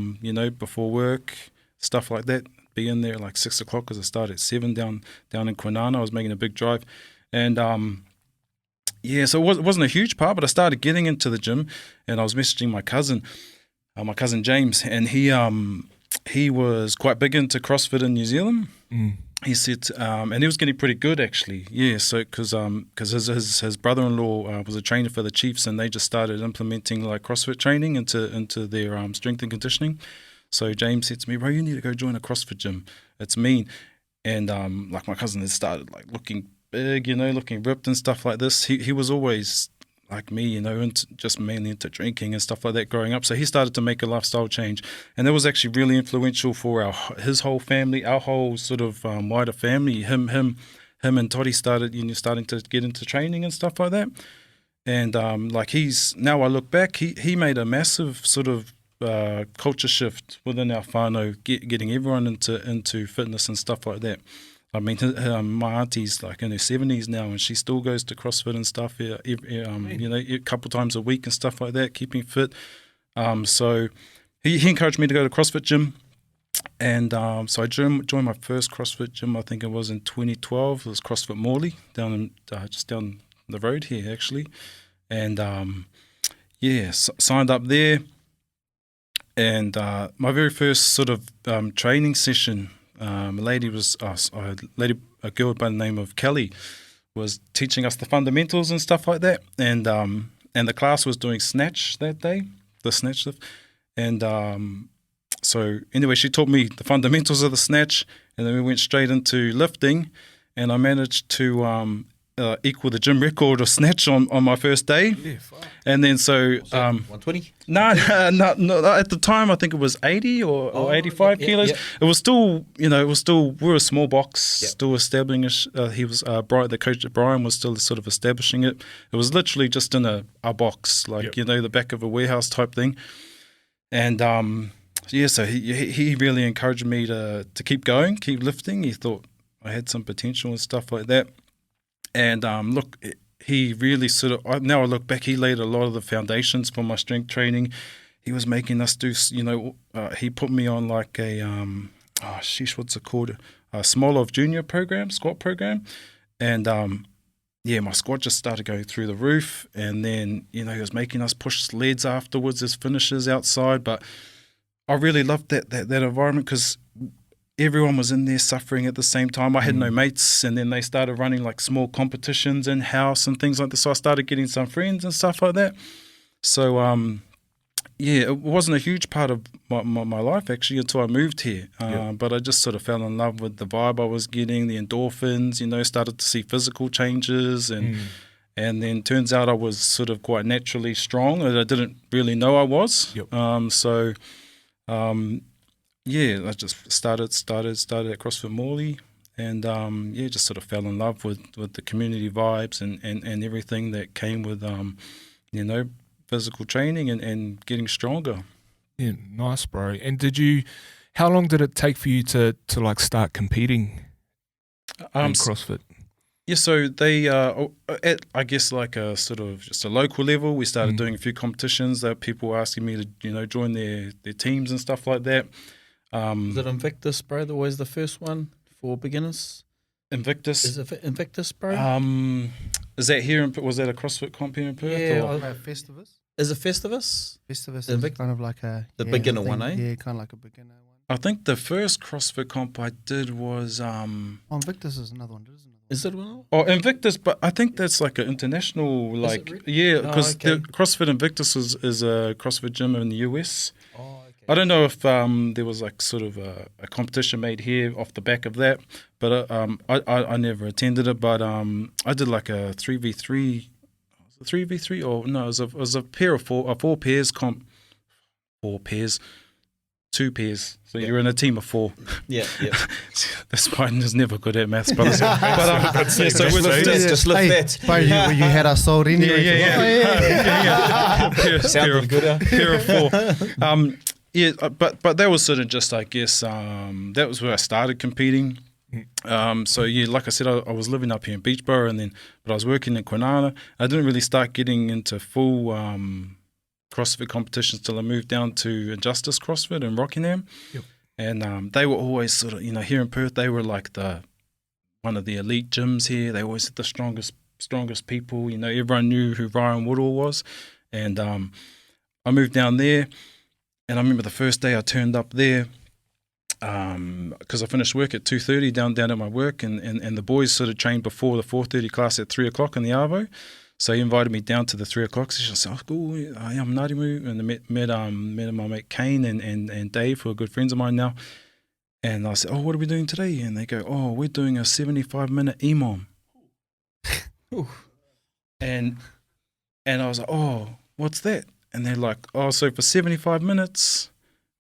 Speaker 4: before work, stuff like that. Be in there at like 6 o'clock because I started at 7 down in Kwinana. I was making a big drive, and so it wasn't a huge part, but I started getting into the gym, and I was messaging my cousin James, and he was quite big into CrossFit in New Zealand. He said, and he was getting pretty good actually. Yeah, so because his brother-in-law was a trainer for the Chiefs, and they just started implementing like CrossFit training into their strength and conditioning. So James said to me, "Bro, you need to go join a CrossFit gym. It's mean." And like my cousin had started like looking big, looking ripped and stuff like this. He was always like me, just mainly into drinking and stuff like that growing up. So he started to make a lifestyle change, and that was actually really influential for his whole family, our whole sort of wider family. Him and Toddy starting to get into training and stuff like that. And now I look back, he made a massive sort of culture shift within our whānau, getting everyone into fitness and stuff like that. I mean, my auntie's like in her 70s now, and she still goes to CrossFit and stuff, a couple times a week and stuff like that, keeping fit. So he encouraged me to go to CrossFit gym, and so I joined my first CrossFit gym. I think it was in 2012. It was CrossFit Morley just down the road here actually, and signed up there. And my very first sort of training session. A girl by the name of Kelly was teaching us the fundamentals and stuff like that, and the class was doing snatch that day, the snatch lift, and so anyway, she taught me the fundamentals of the snatch, and then we went straight into lifting, and I managed to equal the gym record of snatch on my first day.
Speaker 1: Yeah, fuck.
Speaker 4: And then so
Speaker 2: 120.
Speaker 4: No, at the time I think it was 80 or 85 kilos.
Speaker 2: Yeah.
Speaker 4: It was still, we were a small box, still establishing. He was the coach at Brian was still sort of establishing it. It was literally just in a box, the back of a warehouse type thing. And so he really encouraged me to keep going, keep lifting. He thought I had some potential and stuff like that. And he really sort of, now I look back, he laid a lot of the foundations for my strength training. He was making us do, he put me on like a, what's it called? A Smolov Junior program, squat program. And my squat just started going through the roof. And then, he was making us push sleds afterwards as finishers outside. But I really loved that environment because everyone was in there suffering at the same time. I had no mates, and then they started running like small competitions in-house and things like that. So I started getting some friends and stuff like that. So, it wasn't a huge part of my life actually until I moved here. But I just sort of fell in love with the vibe I was getting, the endorphins, started to see physical changes. And then turns out I was sort of quite naturally strong, and I didn't really know I was. I just started at CrossFit Morley, and just sort of fell in love with the community vibes and everything that came with physical training and getting stronger.
Speaker 1: Yeah, nice, bro. And how long did it take for you to like start competing in CrossFit?
Speaker 4: Yeah, so they, at I guess like a sort of just a local level, we started doing a few competitions that people were asking me to join their teams and stuff like that.
Speaker 2: Is it Invictus, bro? That was the first one for beginners?
Speaker 4: Invictus.
Speaker 2: Is it Invictus, bro?
Speaker 4: Is that here? Was that a CrossFit comp here in Perth?
Speaker 2: Yeah.
Speaker 3: Festivus.
Speaker 2: Is it Festivus?
Speaker 3: Festivus is kind of like
Speaker 2: the beginner one, eh?
Speaker 3: Yeah, kind of like a beginner one.
Speaker 4: I think the first CrossFit comp I did was
Speaker 3: Invictus is another one, isn't it?
Speaker 2: Is it one?
Speaker 4: Oh, Invictus, but I think that's like an international, because the CrossFit Invictus is a CrossFit gym in the US.
Speaker 2: Oh, okay.
Speaker 4: I don't know if there was like sort of a competition made here off the back of that, but I never attended it. But I did like a 3v3. 3v3 or no, it was a pair of four pairs comp. 4 pairs. 2 pairs, so you're in a team of 4.
Speaker 2: Yeah.
Speaker 4: That's why I was never good at maths, but so
Speaker 2: just lift that.
Speaker 3: But you had us sold anyway.
Speaker 4: Yeah.
Speaker 2: Sounded good.
Speaker 4: Pair of 4. But that was sort of just, I guess, that was where I started competing. So yeah, like I said, I was living up here in Beachboro, but I was working in Kwinana. I didn't really start getting into full CrossFit competitions till I moved down to Justice CrossFit in Rockingham.
Speaker 1: Yep.
Speaker 4: And they were always sort of, here in Perth, they were like one of the elite gyms here. They always had the strongest people. Everyone knew who Ryan Woodall was. And I moved down there, and I remember the first day I turned up there because I finished work at 2:30 down at my work, and the boys sort of trained before the 4:30 class at 3 o'clock in the Arvo. So he invited me down to the 3 o'clock session. I said, "Oh, cool, I'm Ngarimu," and I met my mate Kane and Dave, who are good friends of mine now. And I said, "Oh, what are we doing today?" And they go, "Oh, we're doing a 75-minute EMOM." and I was like, "Oh, what's that?" And they're like, "Oh, so for 75 minutes,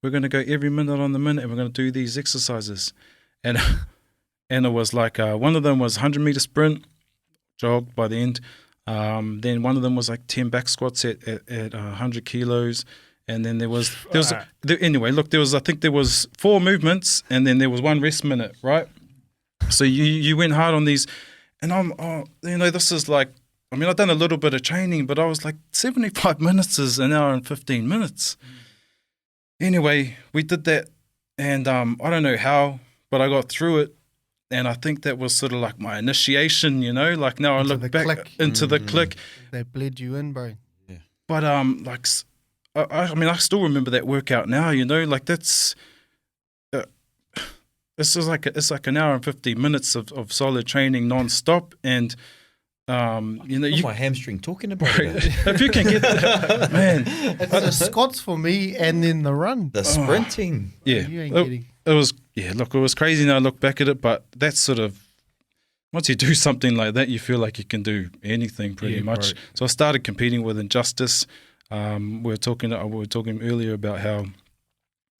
Speaker 4: we're going to go every minute on the minute, and we're going to do these exercises." And it was like one of them was 100-meter sprint, jog by the end. Then one of them was like 10 back squats at 100 kilos, and then there was I think there was 4 movements, and then there was 1 rest minute, right? So you went hard on these, and this is like, I've done a little bit of training, but I was like 75 minutes is an hour and 15 minutes. Anyway, we did that, and I don't know how, but I got through it. And I think that was sort of like my initiation, like now I look back into the click.
Speaker 3: They bled you in, bro.
Speaker 2: Yeah.
Speaker 4: But I still remember that workout now, like that's, it's like an hour and 50 minutes of solid training non-stop. And,
Speaker 2: my hamstring talking about it.
Speaker 4: If you can get that, man.
Speaker 3: It's the squats for me and then the run.
Speaker 2: The sprinting.
Speaker 4: Yeah.
Speaker 3: You ain't getting.
Speaker 4: It was, look, it was crazy now I look back at it, but that's sort of, once you do something like that, you feel like you can do anything pretty much. Right. So I started competing with Injustice. We were talking earlier about how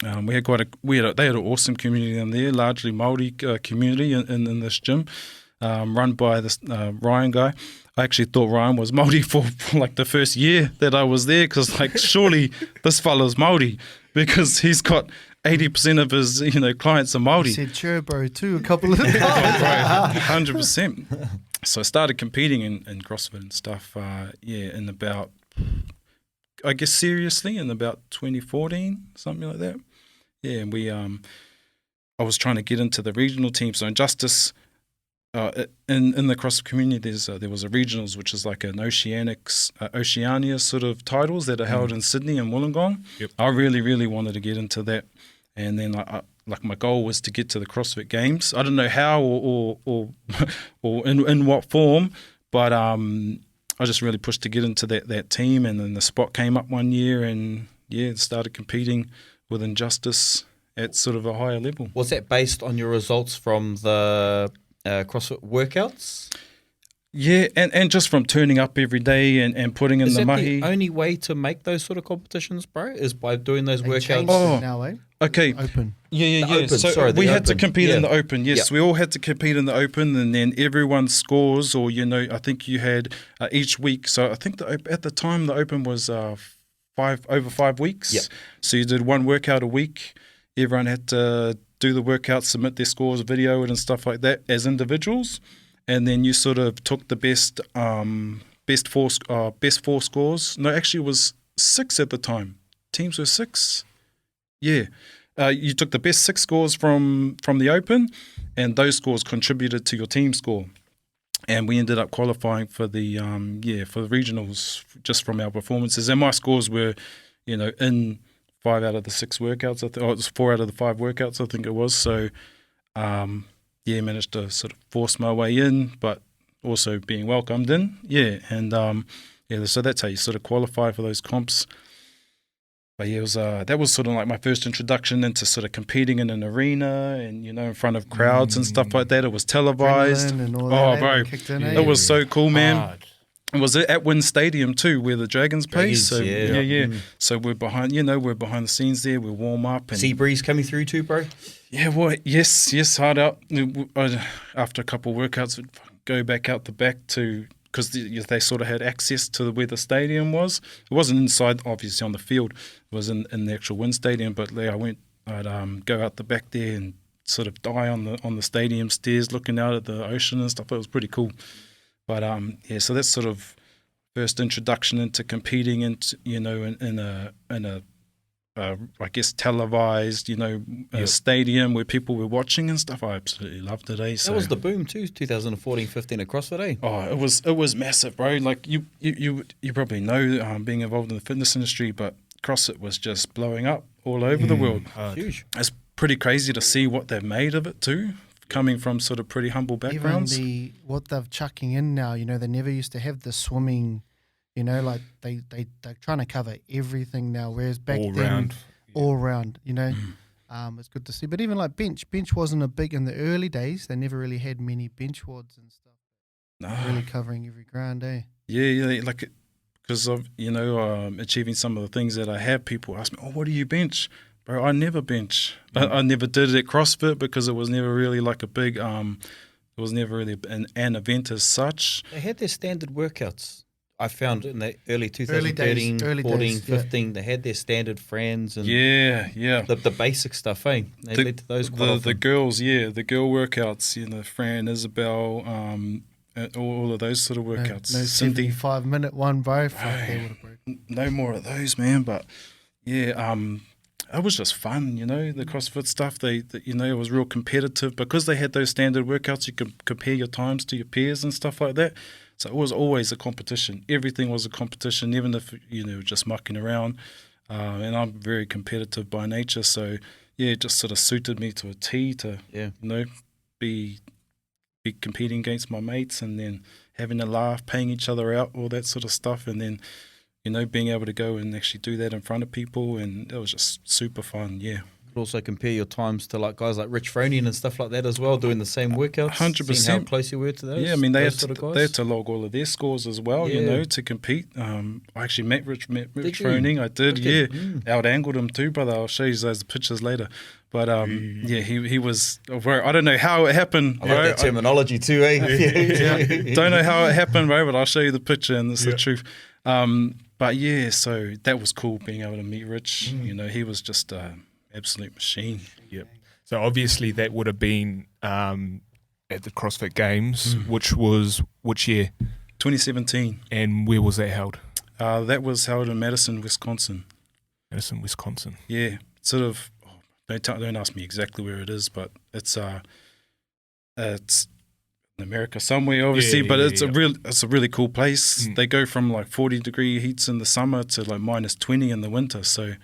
Speaker 4: they had an awesome community down there, largely Māori community in this gym, run by this Ryan guy. I actually thought Ryan was Māori for like the first year that I was there, because like surely this fella's Māori, because he's got 80% of his, clients are Māori.
Speaker 3: He said Turbo too a couple of times.
Speaker 4: 100%. So I started competing in CrossFit and stuff, in about, I guess seriously, in about 2014, something like that. Yeah, and I was trying to get into the regional team. So Injustice, in the CrossFit community, there was a regionals, which is like an Oceania sort of titles that are held in Sydney and Wollongong.
Speaker 1: Yep.
Speaker 4: I really, really wanted to get into that. And then my goal was to get to the CrossFit Games. I don't know how or in what form, but I just really pushed to get into that team. And then the spot came up one year, and started competing with Injustice at sort of a higher level.
Speaker 2: Was that based on your results from the CrossFit workouts?
Speaker 4: Yeah, and just from turning up every day and putting in the mahi.
Speaker 2: Is that the only way to make those sort of competitions, bro? Is by doing those workouts?
Speaker 3: Oh, now, eh?
Speaker 4: Okay.
Speaker 3: Open.
Speaker 4: Yeah.
Speaker 2: Open,
Speaker 4: so we had to compete in the
Speaker 2: Yeah.
Speaker 4: open. Yes, we all had to compete in the open, and then everyone scores, or I think you had each week. So I think at the time the open was over 5 weeks.
Speaker 2: Yeah.
Speaker 4: So you did one workout a week. Everyone had to do the workout, submit their scores, video it, and stuff like that as individuals. And then you sort of took the best four scores. No, actually it was 6 at the time. Teams were 6. Yeah. You took the best 6 scores from the open, and those scores contributed to your team score. And we ended up qualifying for the for the regionals just from our performances. And my scores were, in 5 out of the 6 workouts. It was 4 out of the 5 workouts, I think it was. So managed to sort of force my way in, but also being welcomed in. Yeah, and so that's how you sort of qualify for those comps. But yeah, it was that was sort of like my first introduction into sort of competing in an arena and in front of crowds and stuff like that. It was televised.
Speaker 3: And all that,
Speaker 4: bro,
Speaker 3: kicked in,
Speaker 4: it was so cool, man.
Speaker 1: Hard.
Speaker 4: It was at Wynn Stadium too, where the Dragons play.
Speaker 2: Dragons,
Speaker 4: So
Speaker 2: yeah.
Speaker 4: So we're behind, we're behind the scenes there. We warm up and
Speaker 2: Sea breeze coming through too, bro.
Speaker 4: yeah, well, yes, hard out. After a couple of workouts, we'd go back out the back to because they sort of had access to where the stadium was. It wasn't inside, obviously, on the field. It was in the actual Wynn Stadium. But I'd go out the back there and sort of die on the stadium stairs, looking out at the ocean and stuff. It was pretty cool. But so that's sort of first introduction into competing, into in a I guess televised, stadium where people were watching and stuff. I absolutely loved it. So.
Speaker 2: That was the boom too, 2014-15 at CrossFit.
Speaker 4: Oh, it was massive, bro. Like you probably know, being involved in the fitness industry, but CrossFit was just blowing up all over the world.
Speaker 2: Huge.
Speaker 4: It's pretty crazy to see what they've made of it too, coming from sort of pretty humble backgrounds.
Speaker 3: Even what they're chucking in now, they never used to have the swimming, like they're trying to cover everything now, whereas back then, all round, it's good to see. But even like bench wasn't a big, in the early days, they never really had many bench wads and stuff.
Speaker 4: No.
Speaker 3: Really covering every ground, eh?
Speaker 4: Yeah, like, because of, achieving some of the things that I have, people ask me, oh, what do you bench? Bro, I never bench. I never did it at CrossFit because it was never really like a big, it was never really an event as such.
Speaker 2: They had their standard workouts. I found in the early 2013,
Speaker 3: early
Speaker 2: 14,
Speaker 3: days,
Speaker 2: 15, they had their standard friends and
Speaker 4: yeah.
Speaker 2: The basic stuff, eh? They led to those quite often.
Speaker 4: The girls, the girl workouts, Fran, Isabel, all of those sort of workouts.
Speaker 3: No
Speaker 4: Cindy,
Speaker 3: 75-minute one, bro. Fuck, they would have broken.
Speaker 4: No more of those, man. But it was just fun, the CrossFit stuff. It was real competitive because they had those standard workouts. You could compare your times to your peers and stuff like that. So it was always a competition. Everything was a competition, even if just mucking around. And I'm very competitive by nature, so it just sort of suited me to a T to be competing against my mates and then having a laugh, paying each other out, all that sort of stuff, and then being able to go and actually do that in front of people, and it was just super fun, yeah.
Speaker 2: You could also compare your times to like guys like Rich Froning and stuff like that as well, doing the same workouts.
Speaker 4: 100%.
Speaker 2: Seeing how close you were to those.
Speaker 4: Yeah, I mean, they had
Speaker 2: guys.
Speaker 4: to log all of their scores as well, to compete. I actually met Rich Froning. I did, Out-angled him too, brother. I'll show you those pictures later. But he was. I don't know how it happened.
Speaker 2: I love that terminology too, eh?
Speaker 4: Don't know how it happened, bro. But I'll show you the picture, and it's the truth. But so that was cool being able to meet Rich. He was just an absolute machine.
Speaker 1: Yep. So obviously that would have been at the CrossFit Games, which year?
Speaker 4: 2017.
Speaker 1: And where was that held?
Speaker 4: That was held in Madison, Wisconsin.
Speaker 1: Madison, Wisconsin.
Speaker 4: Yeah, sort of. Don't ask me exactly where it is, but it's in America somewhere, obviously. But it's a really cool place. They go from like 40-degree heats in the summer to like minus 20 in the winter. So,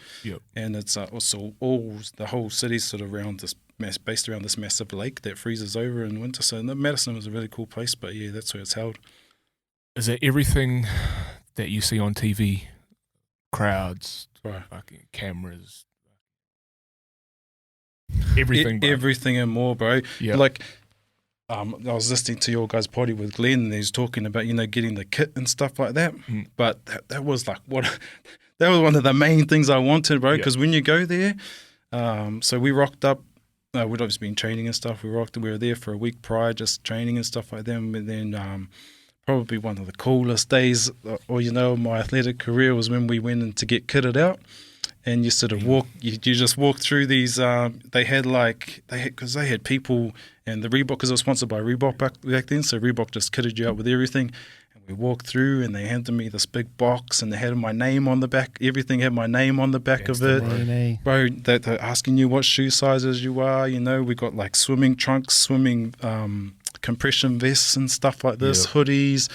Speaker 4: and it's also the whole city's sort of around this based around this massive lake that freezes over in winter. So Madison was a really cool place. But that's where it's held.
Speaker 1: Is it everything that you see on TV? Crowds, fucking cameras.
Speaker 4: Everything and more, bro. Yeah. Like, I was listening to your guys' potty with Glenn, and he's talking about getting the kit and stuff like that. But that was like that was one of the main things I wanted, bro. Because when you go there, so we rocked up. We'd obviously been training and stuff. We were there for a week prior, just training and stuff like that. And then probably one of the coolest days, of my athletic career was when we went in to get kitted out. And you sort of you just walk through these, they had people, and the Reebok, because it was sponsored by Reebok back then, so Reebok just kitted you out with everything. And we walked through, and they handed me this big box, and they had my name on the back. Everything had my name on the back of it. Bro, they're asking you what shoe sizes you are, we got like swimming trunks, swimming compression vests and stuff like this, hoodies.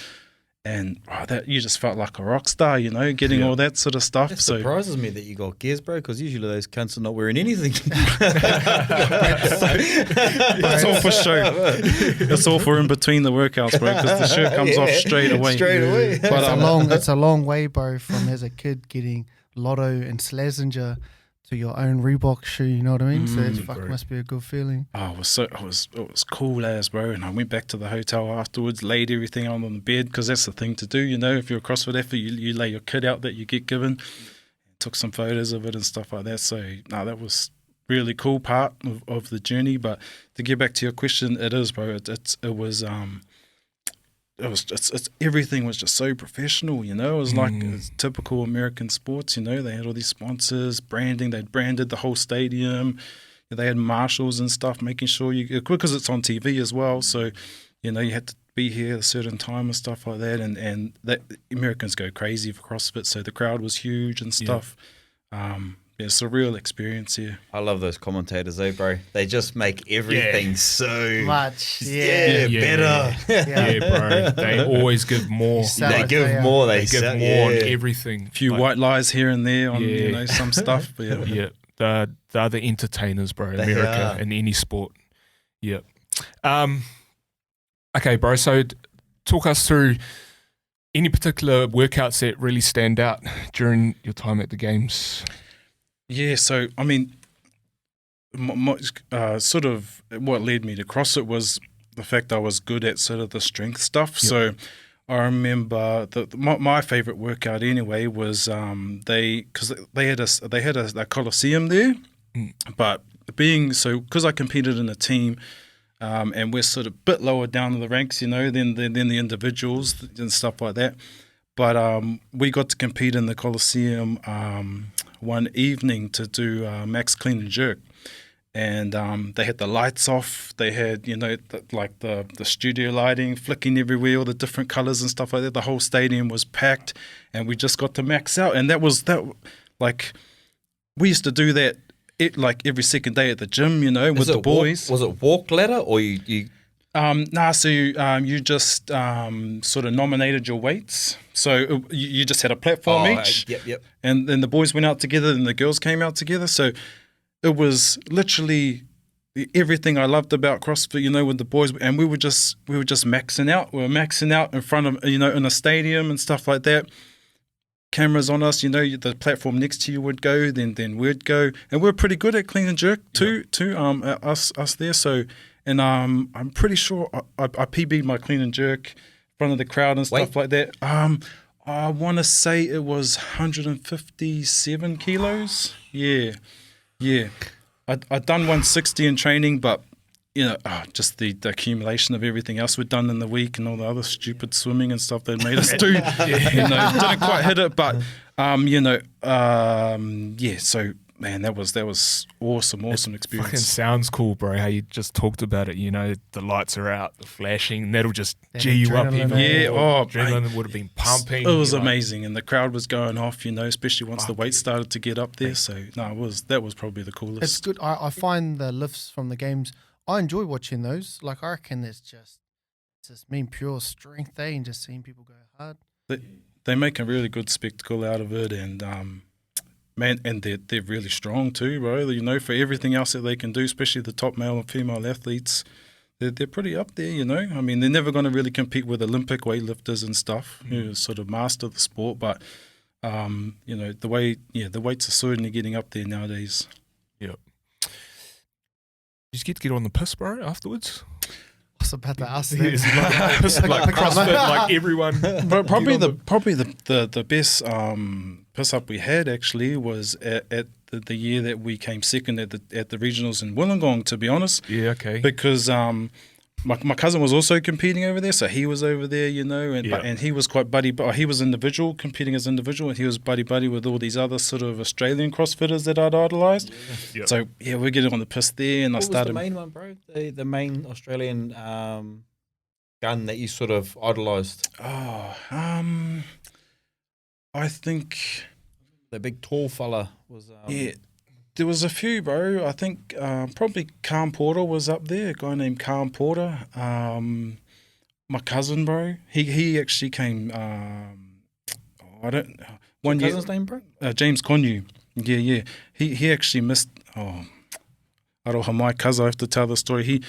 Speaker 4: And that you just felt like a rock star, getting all that sort of stuff.
Speaker 2: It surprises me that you got gears, bro, because usually those cunts are not wearing anything.
Speaker 4: It's all for show. It's all for in between the workouts, bro, because the shirt comes off straight away.
Speaker 3: But it's a long way, bro, from as a kid getting Lotto and Slazenger to your own Reebok shoe, you know what I mean? So it's
Speaker 1: bro.
Speaker 3: must be a good feeling.
Speaker 4: Oh, it was cool as, bro. And I went back to the hotel afterwards, laid everything on the bed, because that's the thing to do, you know. If you're a CrossFit athlete, you lay your kit out that you get given. Took some photos of it and stuff like that. So no, that was really cool part of the journey. But to get back to your question, it is, bro. Everything was just so professional, you know. It was like it's typical American sports, you know. They had all these sponsors, branding. They'd branded the whole stadium. They had marshals and stuff, making sure because it's on TV as well. So, you know, you had to be here at a certain time and stuff like that. And that Americans go crazy for CrossFit, so the crowd was huge and stuff. It's a real experience here.
Speaker 2: I love those commentators, though, bro. They just make everything so
Speaker 3: much,
Speaker 2: better.
Speaker 1: Yeah, bro. They always give more.
Speaker 2: They give more. They
Speaker 1: give more on everything.
Speaker 4: A few white lies here and there on you know some stuff. But
Speaker 1: yeah. They're the entertainers, bro. America in any sport. Yeah. Okay, bro. So talk us through any particular workouts that really stand out during your time at the games.
Speaker 4: Yeah, so I mean, sort of what led me to CrossFit was the fact I was good at sort of the strength stuff. Yep. So I remember my favorite workout anyway was because they had a coliseum there, but because I competed in a team. And we're sort of a bit lower down in the ranks, you know, than the individuals and stuff like that. But we got to compete in the Coliseum one evening to do max clean and jerk. And they had the lights off. They had, you know, the studio lighting flicking everywhere, all the different colors and stuff like that. The whole stadium was packed, and we just got to max out. And we used to do that every second day at the gym, you know, with the boys.
Speaker 2: Was it walk ladder or you?
Speaker 4: So you just sort of nominated your weights. So you just had a platform each.
Speaker 2: Yep.
Speaker 4: And then the boys went out together and the girls came out together. So it was literally everything I loved about CrossFit, you know, with the boys. And we were just maxing out. We were maxing out in front of, you know, in a stadium and stuff like that. Cameras on us, you know, the platform next to you would go, then we'd go, and we're pretty good at clean and jerk too. Us there. So, and I'm pretty sure I PB'd my clean and jerk in front of the crowd and stuff like that. I want to say it was 157 kilos. Yeah. I'd done 160 in training, but you know, just the accumulation of everything else we'd done in the week and all the other stupid swimming and stuff they made us do. You know, didn't quite hit it, but So man, that was awesome experience.
Speaker 1: Fucking sounds cool, bro. How you just talked about it. You know, the lights are out, the flashing, and that'll just G you up even more.
Speaker 4: Yeah,
Speaker 1: adrenaline would have been pumping.
Speaker 4: It was amazing, and the crowd was going off. You know, especially once the weights started to get up there. So no, that was probably the coolest.
Speaker 3: It's good. I find the lifts from the games. I enjoy watching those. Like, I reckon it's just pure strength, and just seeing people go hard.
Speaker 4: They make a really good spectacle out of it, and man, and they're really strong too, bro. You know, for everything else that they can do, especially the top male and female athletes, they're pretty up there. You know, I mean, they're never going to really compete with Olympic weightlifters and stuff who sort of master the sport, but you know, the weights are certainly getting up there nowadays.
Speaker 1: Yep. Did you get to get on the piss, bro, afterwards?
Speaker 3: I was about to ask
Speaker 1: like CrossFit, like everyone.
Speaker 4: But probably the best piss up we had actually was at the year that we came second at the regionals in Wollongong. To be honest,
Speaker 1: yeah, okay,
Speaker 4: because my cousin was also competing over there, so he was over there, you know, and he was quite buddy. He was competing as individual, and he was buddy with all these other sort of Australian CrossFitters that I'd idolised. Yeah. So yeah, we're getting on the piss there, and
Speaker 2: what
Speaker 4: I started.
Speaker 2: What was the main one, bro? The main Australian gun that you sort of idolised?
Speaker 4: I think
Speaker 2: the big tall fella was.
Speaker 4: Yeah. There was a few, bro. I think probably Calm Porter was up there, a guy named Calm Porter. My cousin, bro. He actually came, one year.
Speaker 2: Cousin's name, bro?
Speaker 4: James Conyu. Yeah. He actually missed, Aroha, my cousin, I have to tell the story.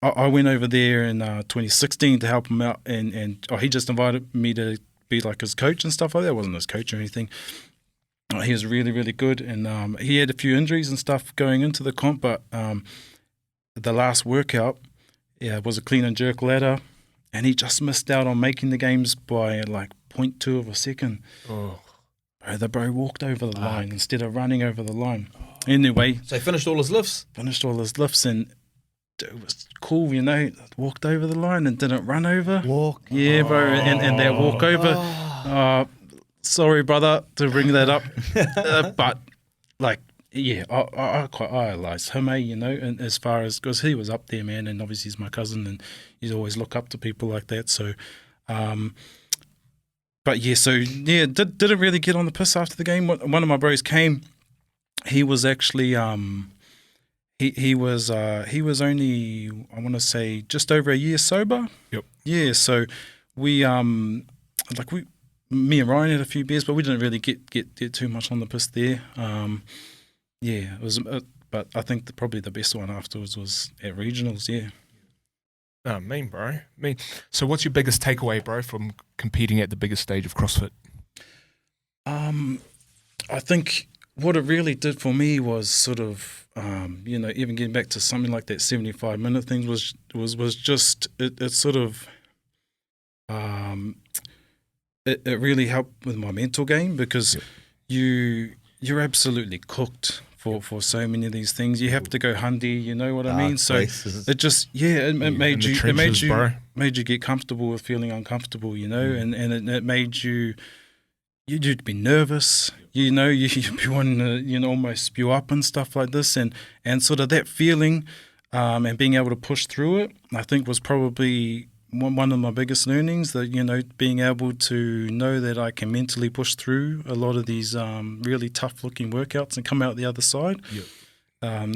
Speaker 4: I went over there in 2016 to help him out, and he just invited me to be like his coach and stuff like that. I wasn't his coach or anything. He was really, really good, and he had a few injuries and stuff going into the comp, but the last workout was a clean and jerk ladder, and he just missed out on making the games by like 0.2 of a second.
Speaker 1: Oh.
Speaker 4: The bro walked over the line instead of running over the line. Anyway.
Speaker 2: So he finished all his lifts?
Speaker 4: Finished all his lifts, and it was cool, you know, walked over the line and didn't run over. Yeah, bro, and that walk over. Sorry, brother, to bring that up. But, like, yeah, I quite idolise him, you know, and as far as, because he was up there, man, and obviously he's my cousin, and he's always look up to people like that, so, but yeah, so, yeah, didn't really get on the piss after the game. One of my bros came, he was actually, he was only, I want to say, just over a year sober.
Speaker 1: Yep.
Speaker 4: Yeah, so me and Ryan had a few beers, but we didn't really get too much on the piss there. Yeah, it was, but I think probably the best one afterwards was at regionals. Yeah.
Speaker 1: Oh, mean, bro. Mean. So, what's your biggest takeaway, bro, from competing at the biggest stage of CrossFit?
Speaker 4: I think what it really did for me was sort of, you know, even getting back to something like that 75-minute thing was just it sort of. It really helped with my mental game, because you're absolutely cooked for so many of these things. You have to go hundy, you know what I mean? So it just it made you get comfortable with feeling uncomfortable, you know, and it made you'd be nervous, you know, you'd be wanting to, you know, almost spew up and stuff like this, and sort of that feeling and being able to push through it, I think was probably one of my biggest learnings, that, you know, being able to know that I can mentally push through a lot of these really tough looking workouts and come out the other side. Yep.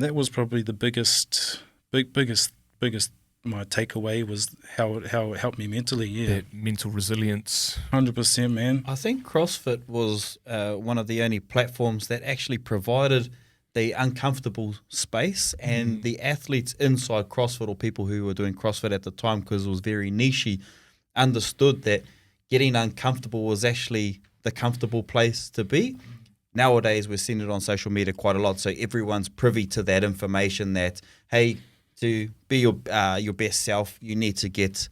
Speaker 4: That was probably the biggest my takeaway, was how it helped me mentally. Yeah,
Speaker 1: that mental resilience.
Speaker 4: 100%, man.
Speaker 2: I think CrossFit was one of the only platforms that actually provided the uncomfortable space, and the athletes inside CrossFit, or people who were doing CrossFit at the time, because it was very nichey, understood that getting uncomfortable was actually the comfortable place to be. Nowadays, we're seeing it on social media quite a lot, so everyone's privy to that information that, hey, to be your best self, you need to get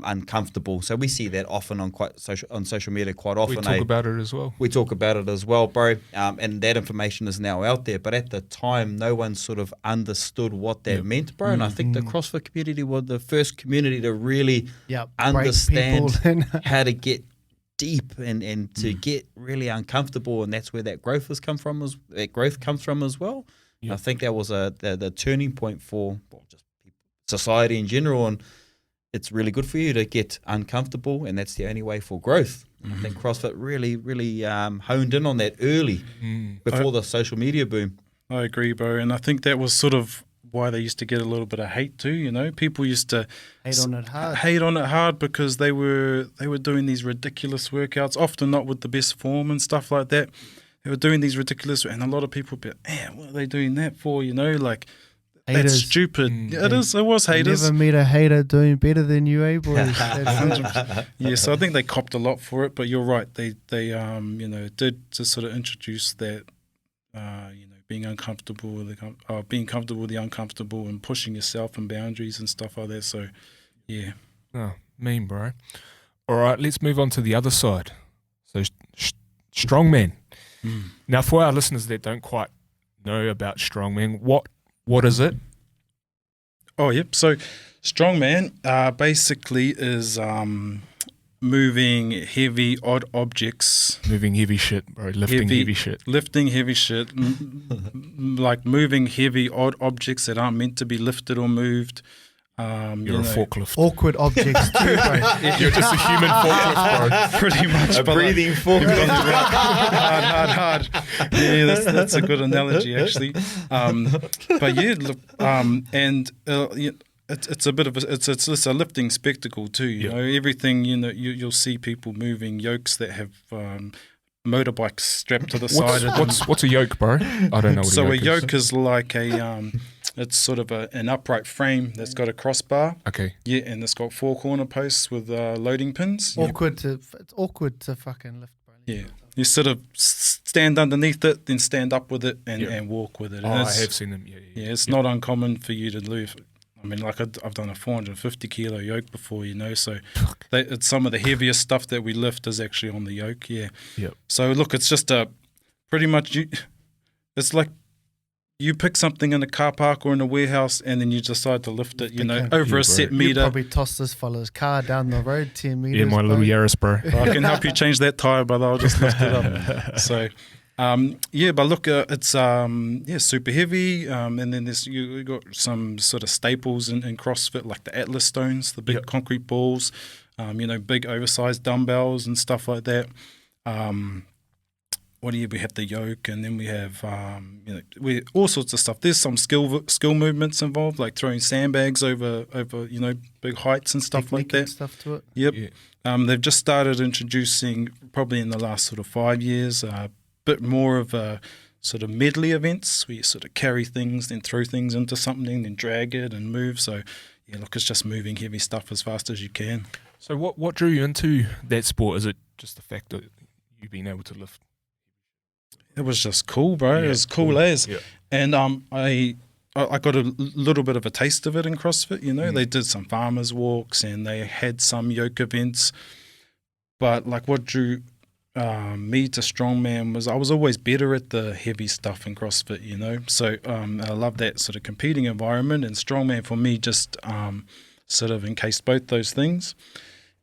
Speaker 2: uncomfortable. So we see that often on social media quite often.
Speaker 1: We talk about it as well.
Speaker 2: We talk about it as well, bro. And that information is now out there. But at the time, no one sort of understood what that meant, bro. And I think the CrossFit community was the first community to really understand how to get deep and to get really uncomfortable. And that's where that growth comes from as well. Yep. I think that was the turning point for just society in general. And it's really good for you to get uncomfortable, and that's the only way for growth. I think CrossFit really honed in on that early, before the social media boom.
Speaker 4: I agree, bro, and I think that was sort of why they used to get a little bit of hate too. You know, people used to hate on it hard because they were doing these ridiculous workouts, often not with the best form and stuff like that. They were doing these ridiculous, and a lot of people would be, man, what are they doing that for? You know, like. Haters. That's stupid. It was haters.
Speaker 3: Never meet a hater doing better than you, eh, boys?
Speaker 4: Yeah, so I think they copped a lot for it, but you're right. They you know, did to sort of introduce that, you know, being uncomfortable with being comfortable with the uncomfortable, and pushing yourself and boundaries and stuff like that. So, yeah.
Speaker 1: Oh, mean, bro. All right, let's move on to the other side. So, strongman. Now, for our listeners that don't quite know about strongman, what is it?
Speaker 4: Oh, yep. So strongman basically is moving heavy, odd objects.
Speaker 1: Moving heavy shit, bro. Lifting heavy shit.
Speaker 4: Lifting heavy shit. Like moving heavy, odd objects that aren't meant to be lifted or moved.
Speaker 1: You're a forklift.
Speaker 3: Awkward objects too, bro.
Speaker 1: You're just a human forklift, bro.
Speaker 4: Pretty much.
Speaker 2: A breathing forklift.
Speaker 4: hard. Yeah, that's a good analogy, actually. But yeah, look, and it's a bit of it's a lifting spectacle too. You know, everything. You know, you'll see people moving yokes that have motorbikes strapped to the side of them.
Speaker 1: What's a yoke, bro? I don't know what
Speaker 4: so
Speaker 1: a yoke
Speaker 4: is like a it's sort of an upright frame that's got a crossbar.
Speaker 1: Okay.
Speaker 4: Yeah, and it's got 4 corner posts with loading pins.
Speaker 3: It's awkward to fucking lift, bro.
Speaker 4: Yeah. You sort of stand underneath it, then stand up with it and walk with it. And
Speaker 1: I have seen them.
Speaker 4: Yeah, it's not uncommon for you to lose. I mean, like I've done a 450 kilo yoke before, so it's some of the heaviest stuff that we lift is actually on the yoke. Yeah.
Speaker 1: Yep.
Speaker 4: So look, it's just pretty much it's like you pick something in a car park or in a warehouse and then you decide to lift it, over a set
Speaker 3: You
Speaker 4: meter.
Speaker 3: probably tossed this fella's car down the road 10 meters.
Speaker 1: Yeah, my little Yaris, bro.
Speaker 4: I can help you change that tire, brother. I'll just lift it up. So, but look, it's super heavy. And then you got some sort of staples in CrossFit, like the Atlas stones, the big concrete balls, big oversized dumbbells and stuff like that. We have the yoke, and then we have we all sorts of stuff. There's some skill movements involved, like throwing sandbags over big heights and stuff like that.
Speaker 3: Stuff to it.
Speaker 4: Yep.
Speaker 1: Yeah.
Speaker 4: They've just started introducing, probably in the last sort of 5 years, a bit more of a sort of medley events where you sort of carry things, then throw things into something, then drag it and move. So it's just moving heavy stuff as fast as you can.
Speaker 1: So what drew you into that sport? Is it just the fact that you've been able to lift?
Speaker 4: It was just cool, bro. It was cool as.
Speaker 1: Yeah.
Speaker 4: And I got a little bit of a taste of it in CrossFit, They did some farmers walks and they had some yoke events. But like what drew me to strongman was I was always better at the heavy stuff in CrossFit, So I love that sort of competing environment, and strongman for me just sort of encased both those things.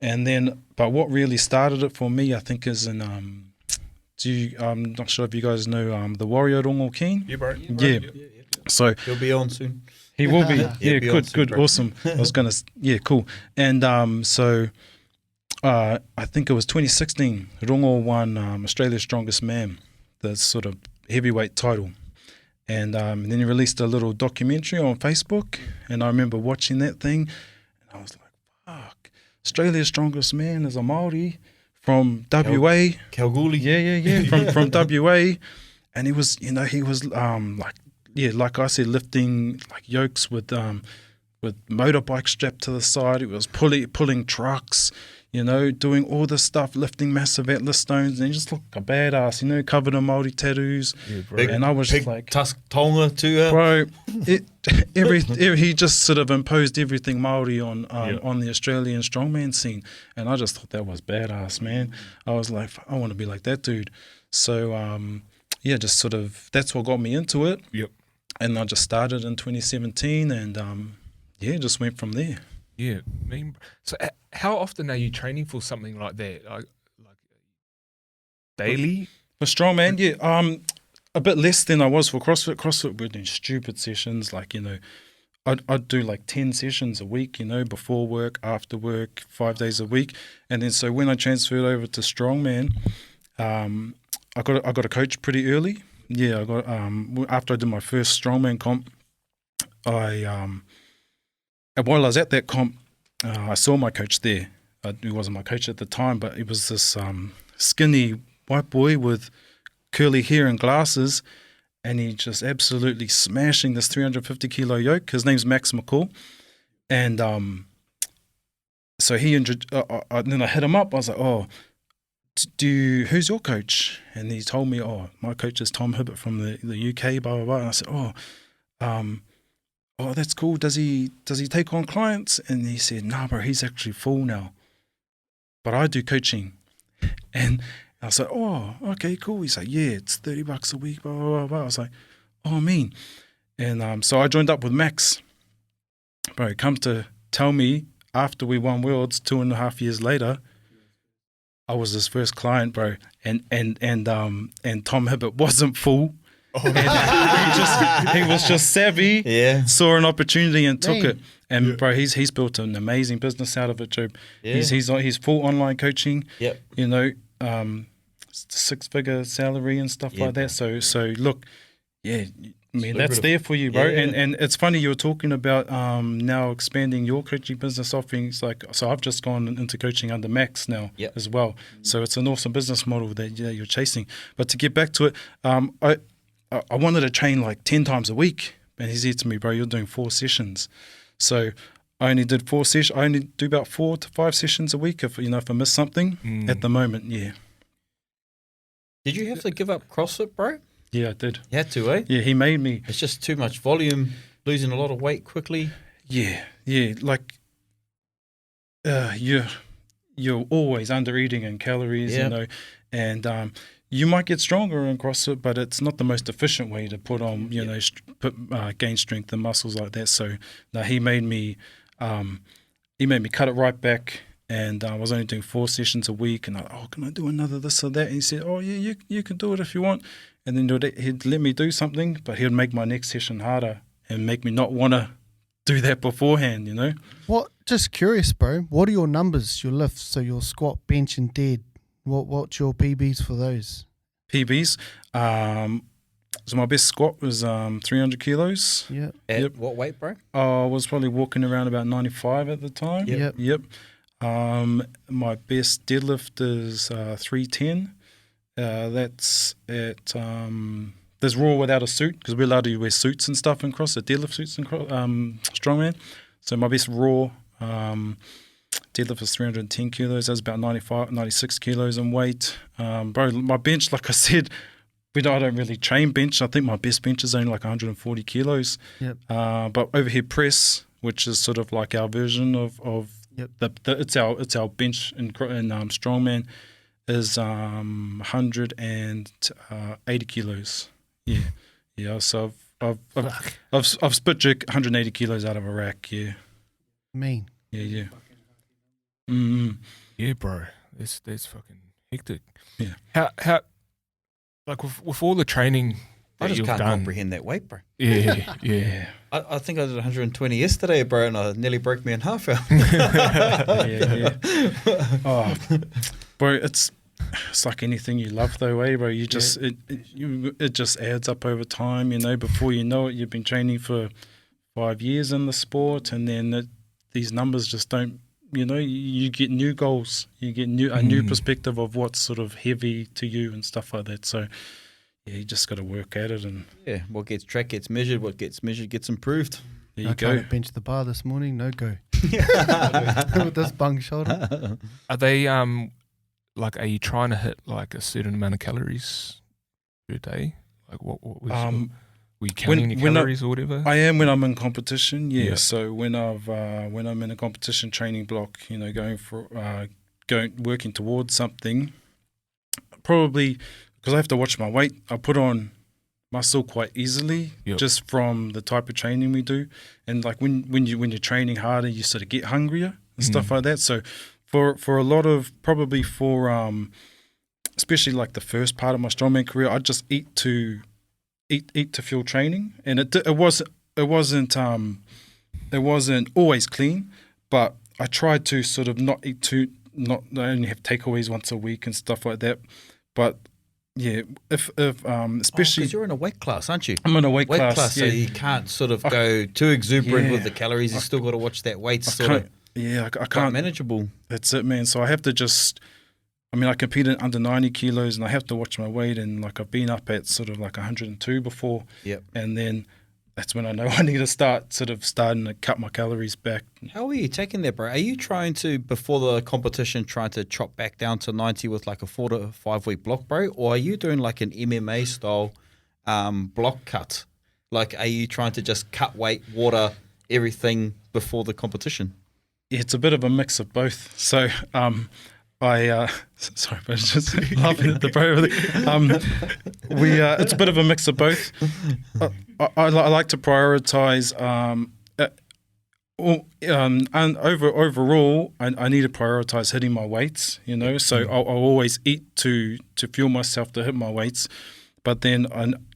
Speaker 4: And then, but what really started it for me, I think, is in I'm not sure if you guys know the Warrior Rongo King.
Speaker 1: Yeah, bro.
Speaker 4: Yeah. So
Speaker 2: He'll be on soon.
Speaker 4: he will be.
Speaker 2: He'll be on
Speaker 4: Good,
Speaker 2: soon, bro.
Speaker 4: awesome. I was gonna, cool. And so I think it was 2016. Rongo won Australia's Strongest Man, the sort of heavyweight title. And then he released a little documentary on Facebook, and I remember watching that thing, and I was like, "Fuck! Australia's Strongest Man is a Māori from WA,
Speaker 2: Kalgoorlie.
Speaker 4: Yeah, from WA, and he was like I said, lifting like yokes with motorbikes strapped to the side. He was pulling trucks, doing all this stuff, lifting massive Atlas stones, and he just looked like a badass, covered in Māori tattoos.
Speaker 1: Yeah, bro.
Speaker 4: And I was just like,
Speaker 2: tusk tonga too.
Speaker 4: bro, he just sort of imposed everything Māori on the Australian strongman scene, and I just thought that was badass, man. I was like, I want to be like that dude. So just sort of that's what got me into it.
Speaker 1: Yep.
Speaker 4: And I just started in 2017, and just went from there.
Speaker 1: Yeah, so how often are you training for something like that? Like daily?
Speaker 4: For strongman, a bit less than I was for CrossFit. CrossFit, we're doing stupid sessions, like, I'd do like 10 sessions a week, before work, after work, 5 days a week. And then so when I transferred over to strongman, I got a coach pretty early. Yeah, I got after I did my first strongman comp, and while I was at that comp, I saw my coach there. He wasn't my coach at the time, but he was this skinny white boy with curly hair and glasses, and he just absolutely smashing this 350 kilo yoke. His name's Max McCall, and so then I hit him up. I was like, "Oh, who's your coach?" And he told me, "Oh, my coach is Tom Hibbett from the UK, blah blah blah." And I said, "Oh, that's cool. Does he take on clients?" And he said, "Nah, bro, he's actually full now, but I do coaching." And I was like, "Oh, okay, cool." He's like, "Yeah, it's $30 a week, blah blah blah blah." I was like, "Oh, mean." And so I joined up with Max. Bro, he comes to tell me after we won Worlds 2.5 years later, I was his first client, bro, and Tom Hibbett wasn't full. And he was just savvy, saw an opportunity and took it. And bro, he's built an amazing business out of it, Joe. Yeah. He's full online coaching.
Speaker 2: Yep.
Speaker 4: 6-figure salary and stuff like that. So look, I mean, that's there for you, bro.
Speaker 2: Yeah.
Speaker 4: And it's funny you were talking about now expanding your coaching business offerings. So I've just gone into coaching under Max now as well. So it's an awesome business model that you're chasing. But to get back to it, I wanted to train like 10 times a week. And he said to me, "Bro, you're doing 4 sessions." So I only did 4 sessions. I only do about 4 to 5 sessions a week if I miss something at the moment. Yeah.
Speaker 2: Did you have to give up CrossFit, bro?
Speaker 4: Yeah, I did.
Speaker 2: You had to, eh?
Speaker 4: Yeah, he made me.
Speaker 2: It's just too much volume, losing a lot of weight quickly.
Speaker 4: Yeah, like you're always under eating in calories,
Speaker 2: Yeah.
Speaker 4: you know, and you might get stronger in CrossFit, but it's not the most efficient way to put on, you know, gain strength and muscles like that. So no, he made me cut it right back. And I was only doing 4 sessions a week, and can I do another this or that? And he said, oh yeah, you can do it if you want. And then he'd let me do something, but he'd make my next session harder and make me not want to do that beforehand, you know.
Speaker 3: What? Just curious, bro. What are your numbers? Your lifts, so your squat, bench, and dead. What's your PBs for those?
Speaker 4: PBs. So my best squat was 300 kilos.
Speaker 3: Yeah.
Speaker 2: At what weight, bro?
Speaker 4: I was probably walking around about 95 at the time.
Speaker 3: Yep.
Speaker 4: My best deadlift is 310. That's at there's raw without a suit, because we're allowed to wear suits and stuff in CrossFit, deadlift suits and strongman. So my best raw deadlift is 310 kilos. That's about 96 kilos in weight. Bro, my bench, like I said, I don't really train bench. I think my best bench is only like 140 kilos.
Speaker 3: Yep.
Speaker 4: But overhead press, which is sort of like our version of
Speaker 3: Yep.
Speaker 4: it's our bench in strongman, is 180 kilos. Yeah. So I've split jerk 180 kilos out of a rack. Yeah.
Speaker 3: Mean.
Speaker 4: Yeah. Mm-hmm.
Speaker 1: Yeah, bro. That's fucking hectic.
Speaker 4: Yeah.
Speaker 1: How like with all the training
Speaker 2: I
Speaker 1: that
Speaker 2: just
Speaker 1: you've
Speaker 2: can't
Speaker 1: done.
Speaker 2: comprehend that weight, bro.
Speaker 1: Yeah.
Speaker 2: I think I did 120 yesterday, bro, and I nearly broke me in half out.
Speaker 4: Yeah. Oh, bro, it's like anything you love, though, bro. You just it just adds up over time. You know, before you know it, you've been training for 5 years in the sport, and then these numbers just don't. You know, you get new goals, you get a new perspective of what's sort of heavy to you and stuff like that. So, yeah, you just got to work at it, and
Speaker 2: What gets tracked gets measured. What gets measured gets improved.
Speaker 4: there you
Speaker 3: I
Speaker 4: go.
Speaker 3: tried to bench the bar this morning. No go. With this bung shoulder.
Speaker 1: Are they like, are you trying to hit like a certain amount of calories per day? Like what was were you counting any calories or whatever?
Speaker 4: I am when I'm in competition. Yeah.
Speaker 1: Yeah.
Speaker 4: So when I'm in a competition training block, you know, working towards something, probably because I have to watch my weight. I put on muscle quite easily, just from the type of training we do. And like when you're training harder, you sort of get hungrier and stuff like that. So for a lot of especially like the first part of my strongman career, I just eat to fuel training, and it wasn't always clean, but I tried to sort of not only have takeaways once a week and stuff like that. But yeah, if especially
Speaker 2: because you're in a weight class, aren't you?
Speaker 4: I'm in a weight class,
Speaker 2: so you can't sort of go too exuberant with the calories. You still got to watch that weight I
Speaker 4: can't
Speaker 2: quite manageable.
Speaker 4: That's it, man. So I have to just. I mean, I competed under 90 kilos, and I have to watch my weight. And like I've been up at sort of like 102 before.
Speaker 2: Yep.
Speaker 4: And then that's when I know I need to starting to cut my calories back.
Speaker 2: How are you taking that, bro? Are you trying to, before the competition, trying to chop back down to 90 with like a 4 to 5 week block, bro? Or are you doing like an MMA style block cut? Like, are you trying to just cut weight, water, everything before the competition?
Speaker 4: Yeah, it's a bit of a mix of both. So, sorry, but it's just laughing at the bro. It's a bit of a mix of both. I like to prioritize. And overall, I need to prioritize hitting my weights. You know, so I'll always eat to fuel myself to hit my weights, but then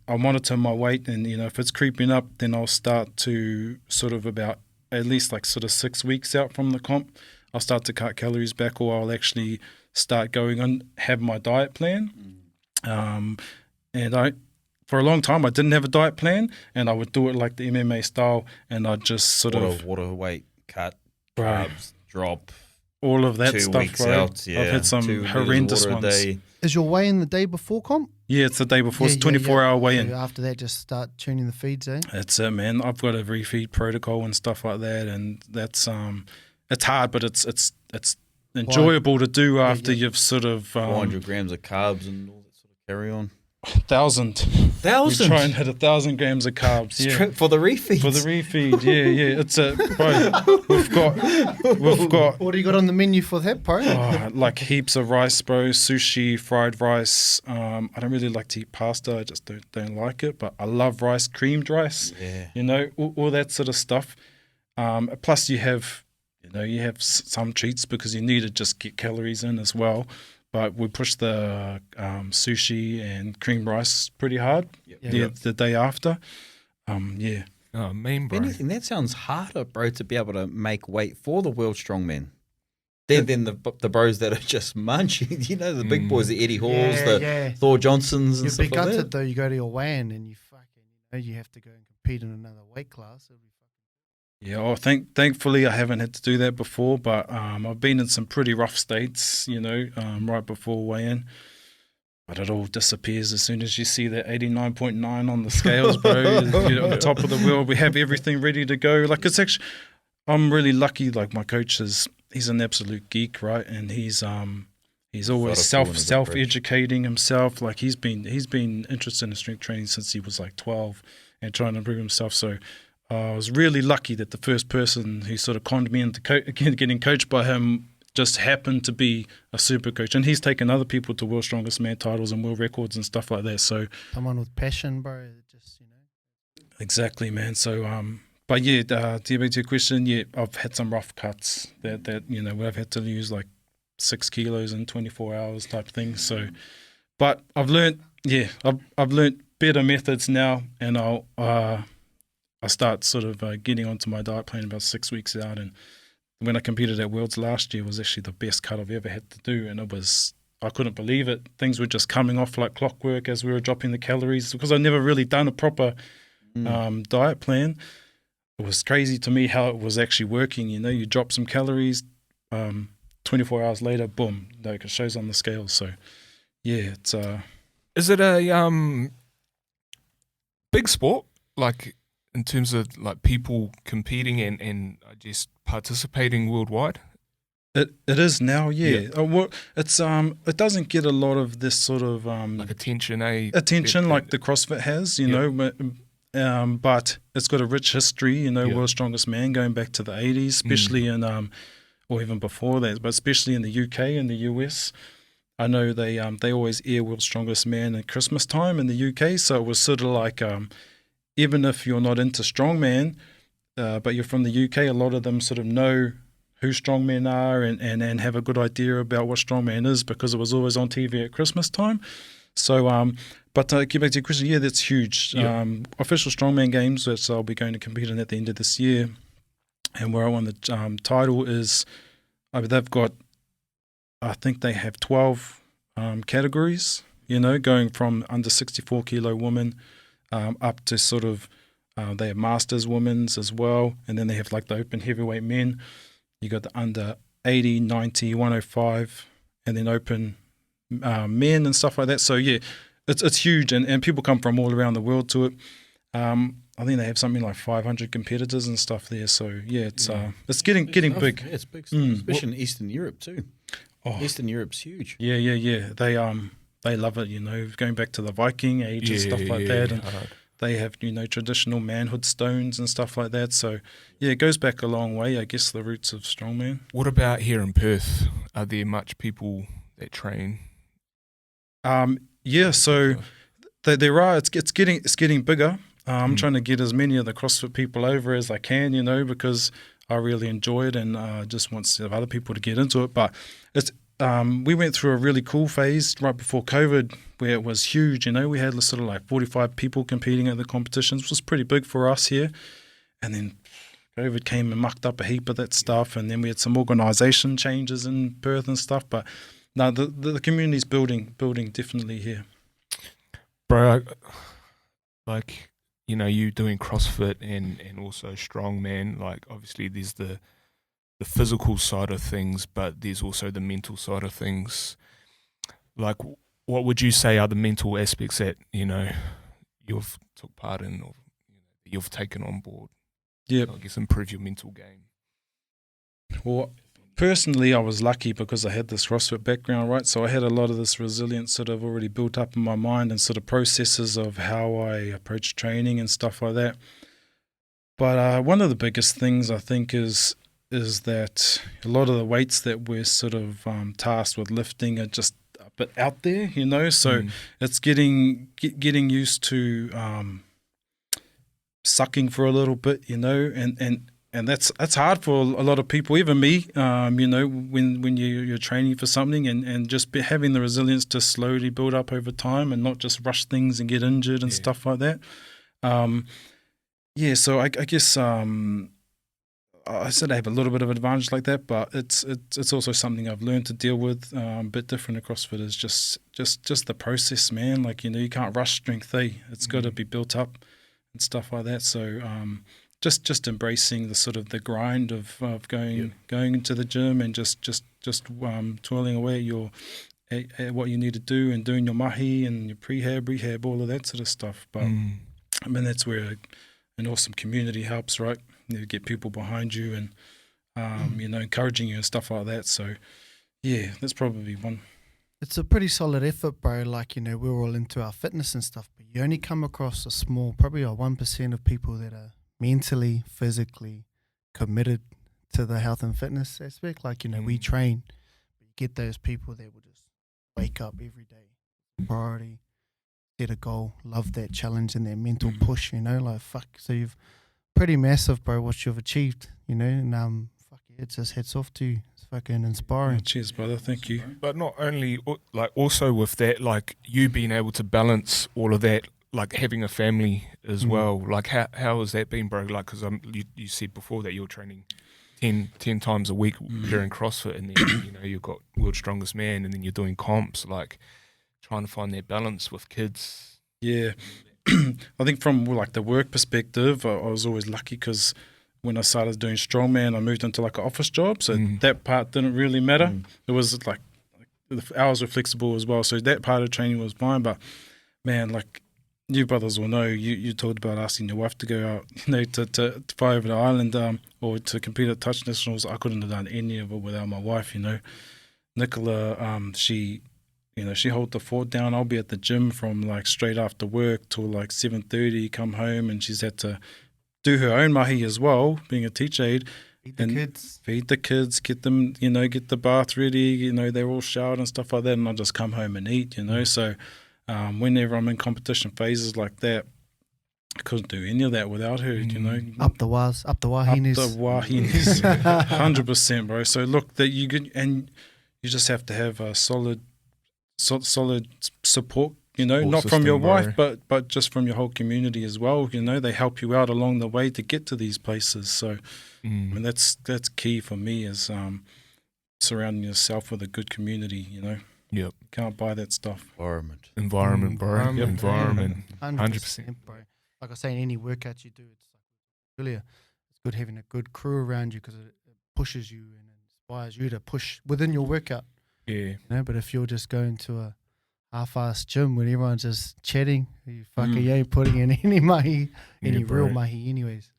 Speaker 4: I monitor my weight, and you know, if it's creeping up, then I'll start to sort of about at least like sort of 6 weeks out from the comp, I'll start to cut calories back, or I'll actually start going on, have my diet plan. And for a long time, I didn't have a diet plan, and I would do it like the MMA style, and I'd just sort of
Speaker 2: water, weight, cut, carbs, drop.
Speaker 4: All of that
Speaker 2: 2
Speaker 4: stuff,
Speaker 2: weeks
Speaker 4: right?
Speaker 2: out, yeah.
Speaker 4: I've had some horrendous ones.
Speaker 3: Is your weigh-in the day before comp?
Speaker 4: Yeah, it's the day before. It's 24-hour weigh-in.
Speaker 3: So after that, just start tuning the feeds, eh?
Speaker 4: That's it, man. I've got a refeed protocol and stuff like that, and that's it's hard, but it's enjoyable to do after you've sort of
Speaker 2: 400 grams of carbs and all that sort of Carry on.
Speaker 4: 1,000. We
Speaker 2: 1,000
Speaker 4: try and hit 1,000 grams of carbs. Yeah.
Speaker 2: for the refeeds.
Speaker 4: For the refeed, yeah. It's a bro. We've got
Speaker 3: What do you got on the menu for that, bro?
Speaker 4: like heaps of rice, bro. Sushi, fried rice. I don't really like to eat pasta. I just don't like it. But I love rice, creamed rice.
Speaker 2: Yeah.
Speaker 4: You know, all that sort of stuff. Plus, you have some treats because you need to just get calories in as well. But we push the sushi and cream rice pretty hard the day after. Yeah.
Speaker 1: Oh, mean, bro.
Speaker 2: Anything that sounds harder, bro, to be able to make weight for the world strongman. Than the bros that are just munching. You know, the big boys, the Eddie Halls, Thor Johnsons, and
Speaker 3: You'd
Speaker 2: stuff
Speaker 3: be
Speaker 2: like
Speaker 3: gutted
Speaker 2: that.
Speaker 3: though. You go to your weigh-in and you you have to go and compete in another weight class. It'd be
Speaker 4: Yeah, well, thankfully I haven't had to do that before, but I've been in some pretty rough states, you know, right before weigh-in. But it all disappears as soon as you see that 89.9 on the scales, bro. You're on the top of the world. We have everything ready to go. Like it's actually, I'm really lucky. Like my coach he's an absolute geek, right? And he's always self-educating himself. Like he's been interested in strength training since he was like 12 and trying to improve himself. So I was really lucky that the first person who sort of conned me into getting coached by him just happened to be a super coach. And he's taken other people to World's Strongest Man titles and world records and stuff like that. So
Speaker 3: someone with passion, bro. Just
Speaker 4: exactly, man. So but yeah, to get back to your question, yeah, I've had some rough cuts that you know where I've had to lose like 6 kilos in 24 hours type thing. So, but I've learned better methods now, and I start sort of getting onto my diet plan about 6 weeks out. And when I competed at Worlds last year, was actually the best cut I've ever had to do, and I couldn't believe it. Things were just coming off like clockwork as we were dropping the calories because I'd never really done a proper diet plan. It was crazy to me how it was actually working. You know, you drop some calories, 24 hours later, boom, like it shows on the scale. So, yeah, it's
Speaker 1: Is it a big sport, like in terms of like people competing and I guess participating worldwide?
Speaker 4: It is now, yeah. It's it doesn't get a lot of this sort of
Speaker 1: Like attention,
Speaker 4: like the CrossFit has, you know. But it's got a rich history, you know, World's Strongest Man going back to the 80s, especially in, or even before that, but especially in the UK and the US. I know they always air World's Strongest Man at Christmas time in the UK, so it was sort of like, even if you're not into strongman, but you're from the UK, a lot of them sort of know who strongmen are and have a good idea about what strongman is because it was always on TV at Christmas time. So, but to get back to your question, yeah, that's huge. Official Strongman Games, which I'll be going to compete in at the end of this year, and where I won the title is, they've got, I think they have 12 categories, you know, going from under 64 kilo women up to sort of, they have masters women's as well, and then they have like the open heavyweight men. You got the under 80, 90, 105, and then open men and stuff like that. So yeah, it's huge, and people come from all around the world to it. I think they have something like 500 competitors and stuff there. So yeah, it's getting big.
Speaker 2: Yeah, it's big stuff, especially in Eastern Europe too. Oh, Eastern Europe's huge.
Speaker 4: Yeah. They love it, you know, going back to the Viking age and stuff like that. And they have, you know, traditional manhood stones and stuff like that. So yeah, it goes back a long way, I guess, the roots of strongman.
Speaker 1: What about here in Perth? Are there much people that train?
Speaker 4: Yeah, so there are. It's getting bigger. I'm trying to get as many of the CrossFit people over as I can, you know, because I really enjoy it and just want other people to get into it. But it's we went through a really cool phase right before COVID where it was huge. You know, we had sort of like 45 people competing at the competitions, which was pretty big for us here. And then COVID came and mucked up a heap of that stuff, and then we had some organisation changes in Perth and stuff. But no, the community's building definitely here.
Speaker 1: Bro, like, you know, you doing CrossFit and also strongman, like obviously there's the physical side of things, but there's also the mental side of things. Like, what would you say are the mental aspects that, you know, you've took part in or you've taken on board?
Speaker 4: Yeah,
Speaker 1: I guess improve your mental game.
Speaker 4: Well, personally, I was lucky because I had this CrossFit background, right? So I had a lot of this resilience sort of already built up in my mind and sort of processes of how I approach training and stuff like that. But one of the biggest things I think is that a lot of the weights that we're sort of tasked with lifting are just a bit out there, you know. So it's getting used to sucking for a little bit, you know, and that's hard for a lot of people, even me, you know, when you're training for something and just having the resilience to slowly build up over time and not just rush things and get injured and stuff like that. So I guess I said I have a little bit of advantage like that, but it's also something I've learned to deal with. A bit different at CrossFit is just the process, man. Like, you know, you can't rush strength. It's got to be built up and stuff like that. So just embracing the sort of the grind of going into the gym and just toiling away at what you need to do and doing your mahi and your rehab, all of that sort of stuff. But I mean, that's where an awesome community helps, right? You get people behind you and you know, encouraging you and stuff like that. So yeah, that's probably one.
Speaker 3: It's a pretty solid effort, bro. Like, you know, we're all into our fitness and stuff, but you only come across a small, probably a 1% of people that are mentally, physically committed to the health and fitness aspect. Like, you know, we train, but you get those people that will just wake up every day, priority, set a goal, love that challenge and that mental push, you know, like, fuck. So you've pretty massive, bro, what you've achieved, you know, and fuck yeah, it's just hats off to you. It's fucking inspiring.
Speaker 4: Cheers, brother. Thank you.
Speaker 1: But not only, like, also with that, like, you being able to balance all of that, like having a family as well. Like, how has that been, bro? Like, because you said before that you're training 10 times a week during CrossFit, and then, you know, you've got World's Strongest Man, and then you're doing comps, like trying to find that balance with kids.
Speaker 4: Yeah. I think from like the work perspective, I was always lucky because when I started doing strongman, I moved into like an office job, so that part didn't really matter. It was like the hours were flexible as well, so that part of training was fine. But man, like you brothers will know, you talked about asking your wife to go out, you know, to fly over the island or to compete at Touch Nationals. I couldn't have done any of it without my wife, you know. Nicola, she hold the fort down. I'll be at the gym from like straight after work till like 7:30, come home, and she's had to do her own mahi as well, being a teacher aide. Feed the kids, get them, you know, get the bath ready, you know, they're all showered and stuff like that, and I just come home and eat, you know. So whenever I'm in competition phases like that, I couldn't do any of that without her, you know.
Speaker 3: Up the wahinis.
Speaker 4: 100%, bro. So look, that you could, and you just have to have a solid support, you know, not from your wife, but just from your whole community as well. You know, they help you out along the way to get to these places. So, I mean, that's key for me, is surrounding yourself with a good community. You know, you can't buy that stuff.
Speaker 1: Environment, bro. Environment.
Speaker 3: 100%, bro. Like I say, in any workout you do, it's like earlier, it's good having a good crew around you because it pushes you and inspires you to push within your workout.
Speaker 1: Yeah.
Speaker 3: You know, but if you're just going to a half-assed gym when everyone's just chatting, you ain't putting in any mahi, real mahi anyways.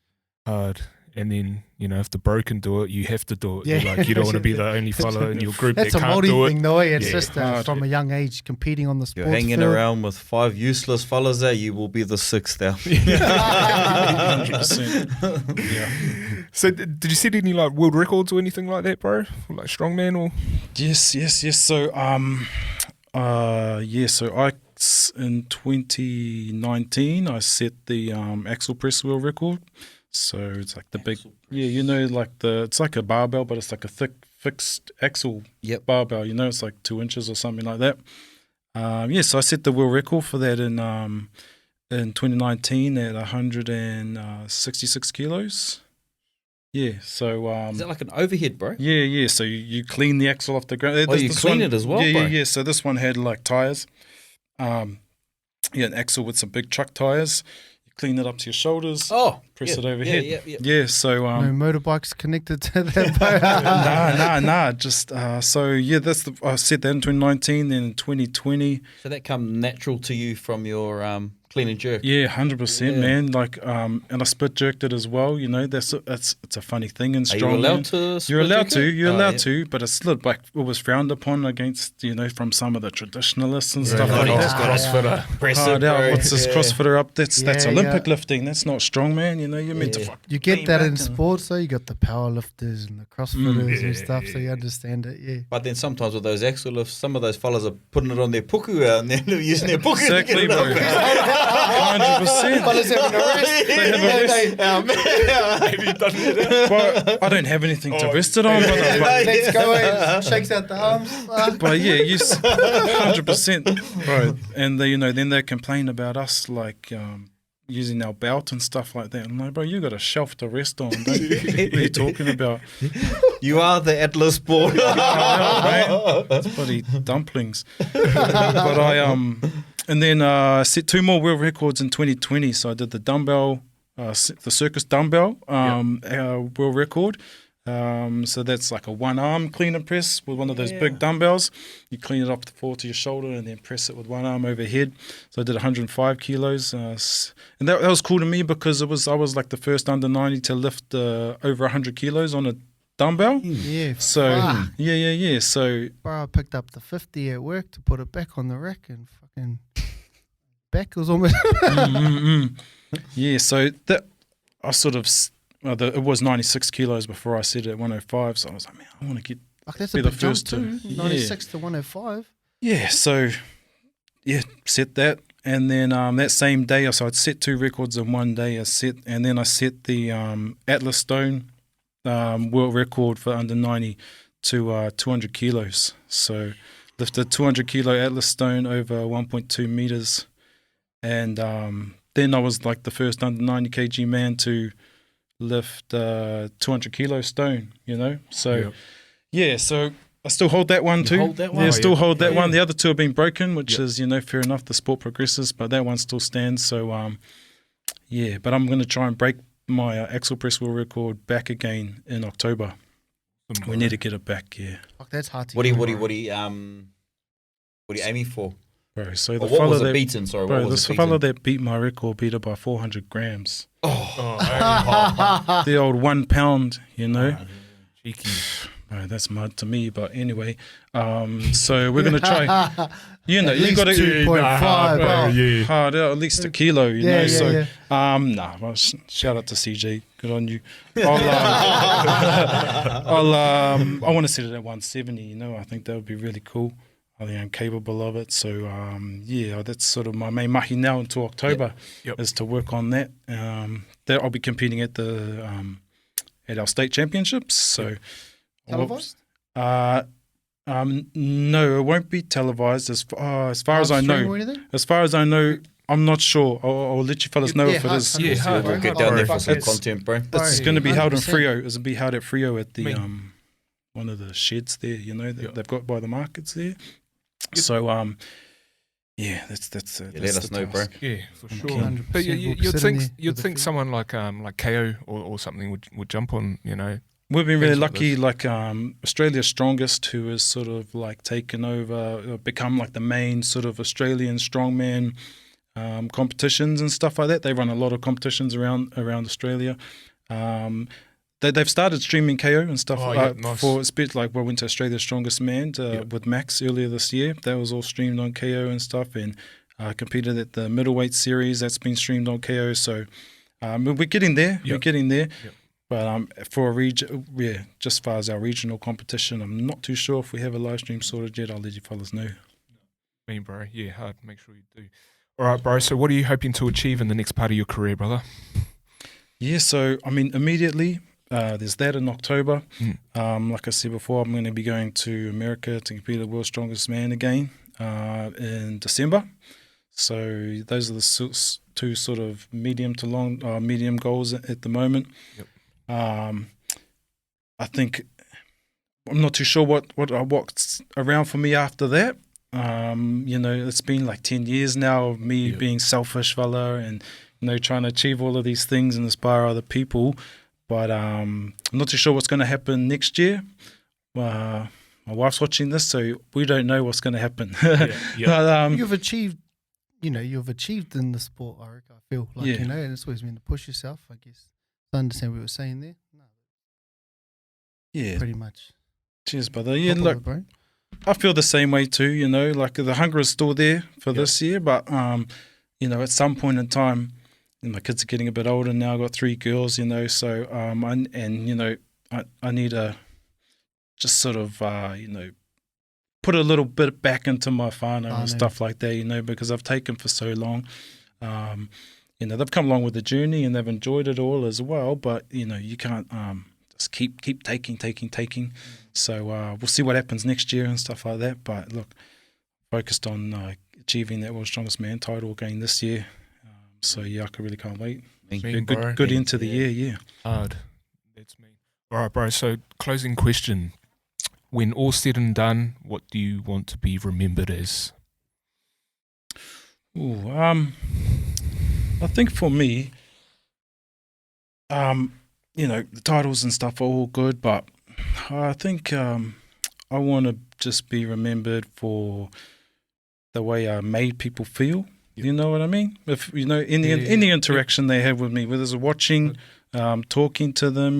Speaker 1: Hard. And then, you know, if the bro can do it, you have to do it. Yeah. Like, you don't want to be the only fellow in your group that can't do it.
Speaker 3: That's a Māori thing though, it's just from a young age competing on the sports
Speaker 2: You're hanging
Speaker 3: field.
Speaker 2: around with 5 useless fellas there, you will be the 6th out.
Speaker 4: 100%. Yeah.
Speaker 1: So did you set any like world records or anything like that, bro? Like strongman or?
Speaker 4: Yes. So so I in 2019 I set the axle press world record. So it's like the big, you know, like it's like a barbell, but it's like a thick fixed axle barbell. You know, it's like 2 inches or something like that. So I set the world record for that in 2019 at 166 kilos. Yeah, so
Speaker 2: is that like an overhead, bro?
Speaker 4: Yeah. So you clean the axle off the ground.
Speaker 2: Oh, you clean it as well, bro?
Speaker 4: Yeah. So this one had like tires. An axle with some big truck tires. Clean it up to your shoulders. Oh, press it overhead. Yeah. So
Speaker 3: no motorbikes connected to that.
Speaker 4: Nah. Just I set that in 2019. Then in 2020.
Speaker 2: So that come natural to you from your clean and jerk.
Speaker 4: Yeah, 100%, man. Like, and I split jerked it as well. You know, it's a funny thing in
Speaker 2: Are you
Speaker 4: strongman.
Speaker 2: allowed to?
Speaker 4: You're allowed to. You're allowed
Speaker 2: yeah.
Speaker 4: to, but it's like it was frowned upon against, you know, from some of the traditionalists and stuff
Speaker 1: Like
Speaker 4: like
Speaker 1: old
Speaker 4: that.
Speaker 1: CrossFitter.
Speaker 2: Press
Speaker 4: Hard
Speaker 2: it,
Speaker 4: out.
Speaker 2: bro.
Speaker 4: What's this
Speaker 2: Yeah.
Speaker 4: CrossFitter up? That's
Speaker 3: Yeah,
Speaker 4: Olympic
Speaker 3: yeah.
Speaker 4: lifting. That's not strongman. You know, you're meant to
Speaker 2: Yeah.
Speaker 4: fuck.
Speaker 3: You get
Speaker 4: lean
Speaker 3: that
Speaker 4: back
Speaker 3: in
Speaker 4: and-
Speaker 3: sports, though. You got the power lifters and the CrossFitters
Speaker 1: Yeah,
Speaker 3: and stuff, so you
Speaker 1: yeah.
Speaker 3: understand it. Yeah.
Speaker 2: But then sometimes with those axle lifts, some of those fellas are putting it on their puku and then they're using their puku
Speaker 4: Exactly,
Speaker 2: to get
Speaker 4: bro.
Speaker 2: it up.
Speaker 4: 100%.
Speaker 3: Fellas having a rest.
Speaker 4: They have a rest.
Speaker 1: Have you done that?
Speaker 4: Well, I don't have anything to
Speaker 1: Oh,
Speaker 4: rest it on, but
Speaker 3: Let's go in. Shakes out the arms.
Speaker 4: But yeah, 100%, bro. And they, you know, then they complain about us like using our belt and stuff like that. I'm like, bro, you got a shelf to rest on. Don't you? What are you talking about?
Speaker 2: You are the Atlas board.
Speaker 4: It's bloody dumplings. But and then I set 2 more world records in 2020. So I did the dumbbell, the circus dumbbell world record. So that's like a 1-arm clean and press with one of those big dumbbells. You clean it up to fall to your shoulder and then press it with 1 arm overhead. So I did 105 kilos. And that was cool to me because I was like the first under 90 to lift over 100 kilos on a dumbbell.
Speaker 3: Yeah.
Speaker 4: So,
Speaker 3: fuck.
Speaker 4: yeah. So,
Speaker 3: Bro, I picked up the 50 at work to put it back on the rack and fucking back was almost.
Speaker 4: yeah, so that I sort of, it was 96 kilos before I set it at 105. So I was like, man, I want to get,
Speaker 3: Fuck, that's
Speaker 4: Be
Speaker 3: a
Speaker 4: the
Speaker 3: big jump
Speaker 4: first to-
Speaker 3: too.
Speaker 4: yeah.
Speaker 3: 96 to 105.
Speaker 4: yeah, so, yeah, set that. And then that same day, so I'd set 2 records in one day. And then I set the Atlas Stone world record for under 90 to 200 kilos. So lifted 200 kilo Atlas Stone over 1.2 meters. And then I was like the first under 90 kg man to lift 200 kilo stone, you know? So, yeah, so I still hold that one too.
Speaker 2: hold that one?
Speaker 4: Yeah,
Speaker 2: Oh,
Speaker 4: still
Speaker 2: yeah.
Speaker 4: hold that
Speaker 2: Yeah.
Speaker 4: one. The other 2 have been broken, which is, you know, fair enough. The sport progresses, but that one still stands. So, yeah, but I'm going to try and break my axle press world record back again in October. We need to get it back, yeah.
Speaker 3: Fuck, that's hard to
Speaker 2: What are
Speaker 3: do.
Speaker 2: you aiming for?
Speaker 4: Bro, so
Speaker 2: Or
Speaker 4: the
Speaker 2: what
Speaker 4: fellow
Speaker 2: was it
Speaker 4: that
Speaker 2: beaten? Sorry,
Speaker 4: bro,
Speaker 2: what was
Speaker 4: the
Speaker 2: it
Speaker 4: fellow
Speaker 2: beaten?
Speaker 4: that beat my record beat it by 400 grams.
Speaker 1: Oh,
Speaker 4: The old 1 pound, you know.
Speaker 1: cheeky.
Speaker 4: Bro, that's mud to me, but anyway. So we're gonna try. You know,
Speaker 3: At
Speaker 4: you
Speaker 3: least
Speaker 4: got to
Speaker 3: 2.5.
Speaker 1: bro,
Speaker 3: Oh.
Speaker 1: yeah.
Speaker 4: hard out at least a kilo, you
Speaker 3: Yeah,
Speaker 4: know.
Speaker 3: yeah,
Speaker 4: So
Speaker 3: yeah.
Speaker 4: nah, well, shout out to CJ, good on you. I want to set it at 170, you know. I think that would be really cool. I think I'm capable of it. So yeah, that's sort of my main mahi now until October
Speaker 1: Yep.
Speaker 4: is to work on that. That I'll be competing at the at our state championships. So
Speaker 3: Televised?
Speaker 4: no, it won't be televised as far as I
Speaker 3: Live stream
Speaker 4: know.
Speaker 3: or anything?
Speaker 4: As far as I know, I'm not sure. I'll let you fellas know
Speaker 3: Yeah,
Speaker 4: if it is.
Speaker 3: 100%,
Speaker 1: Yeah, hard.
Speaker 3: bro.
Speaker 2: We'll get
Speaker 3: Oh,
Speaker 2: down there
Speaker 3: fuck,
Speaker 2: for some
Speaker 3: it's-
Speaker 2: content, bro.
Speaker 4: It's
Speaker 3: Bro,
Speaker 4: going to be held in
Speaker 3: 100%.
Speaker 4: Frio. It'll be held at Frio at the
Speaker 1: Me.
Speaker 4: one of the sheds there. You know that
Speaker 1: Yep.
Speaker 4: they've got by the markets there.
Speaker 1: Yep.
Speaker 4: So yeah, that's
Speaker 2: let us know, bro.
Speaker 1: Yeah, for sure.
Speaker 4: keen.
Speaker 1: But
Speaker 3: 100%
Speaker 1: you'd
Speaker 3: we'll sit in
Speaker 1: think
Speaker 3: there
Speaker 1: you'd
Speaker 3: with the
Speaker 1: think
Speaker 3: feet.
Speaker 1: someone like KO or something would jump on, you know.
Speaker 4: we've been really
Speaker 1: Things like
Speaker 4: lucky.
Speaker 1: this.
Speaker 4: Like Australia's Strongest, who has sort of like taken over, become like the main sort of Australian strongman competitions and stuff like that. They run a lot of competitions around Australia. They've started streaming KO and stuff
Speaker 1: Oh, yeah, nice.
Speaker 4: for it's bit like we went to Australia's Strongest Man with Max earlier this year. That was all streamed on KO and stuff, and competed at the middleweight series. That's been streamed on KO. So we're getting there. We're
Speaker 1: Yep.
Speaker 4: getting there.
Speaker 1: Yep.
Speaker 4: But for a region, yeah, just as far as our regional competition, I'm not too sure if we have a live stream sorted yet. I'll let you fellas know.
Speaker 1: Me, bro. Yeah, hard. Make sure you do. All right, bro. So, what are you hoping to achieve in the next part of your career, brother?
Speaker 4: Yeah, so I mean, immediately there's that in October. Like I said before, I'm going to be going to America to compete at World's Strongest Man again in December. So those are the 2 sort of medium to long, medium goals at the moment.
Speaker 1: Yep.
Speaker 4: I think I'm not too sure what's around for me after that. You know, it's been like 10 years now of me being selfish fella and, you know, trying to achieve all of these things and inspire other people. But I'm not too sure what's going to happen next year. My wife's watching this, so we don't know what's going to happen.
Speaker 1: Yeah.
Speaker 4: But,
Speaker 3: You've achieved you've achieved in the sport. I reckon. I feel like
Speaker 4: Yeah.
Speaker 3: and it's always been to push yourself. I guess. I understand what you were saying there. No,
Speaker 4: Yeah.
Speaker 3: pretty much.
Speaker 4: Cheers, brother. Yeah,
Speaker 3: Top of
Speaker 4: look,
Speaker 3: it, bro.
Speaker 4: I feel the same way too, like the hunger is still there for this year, but at some point in time, my kids are getting a bit older now. I've got 3 girls, so I need to just sort of put a little bit back into my whānau and stuff like that, because I've taken for so long. They've come along with the journey and they've enjoyed it all as well, but you can't just keep taking. So we'll see what happens next year and stuff like that. But look, focused on achieving that World's Strongest Man title again this year. So I really can't wait. Good end to the year, yeah.
Speaker 1: Hard. That's me. All right, bro. So closing question. When all said and done, what do you want to be remembered as?
Speaker 4: Ooh, I think for me, the titles and stuff are all good, but I think I want to just be remembered for the way I made people feel. Yep. You know what I mean? If any interaction they have with me, whether it's watching, talking to them,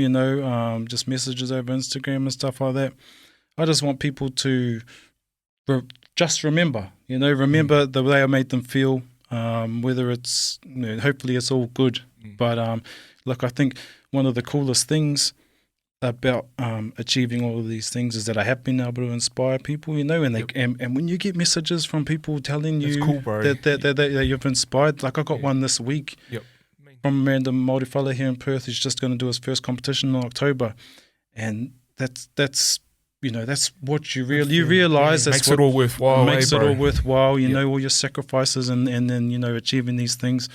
Speaker 4: just messages over Instagram and stuff like that. I just want people to just remember the way I made them feel. Whether it's hopefully it's all good, but look, I think one of the coolest things about achieving all of these things is that I have been able to inspire people, and when you get messages from people telling you
Speaker 1: cool, bro.
Speaker 4: that you've inspired, like I got one this week from a random Māori fella here in Perth who's just going to do his first competition in October, and that's what you realise.
Speaker 1: Makes it all worthwhile.
Speaker 4: Makes it all worthwhile. All your sacrifices and then achieving these things.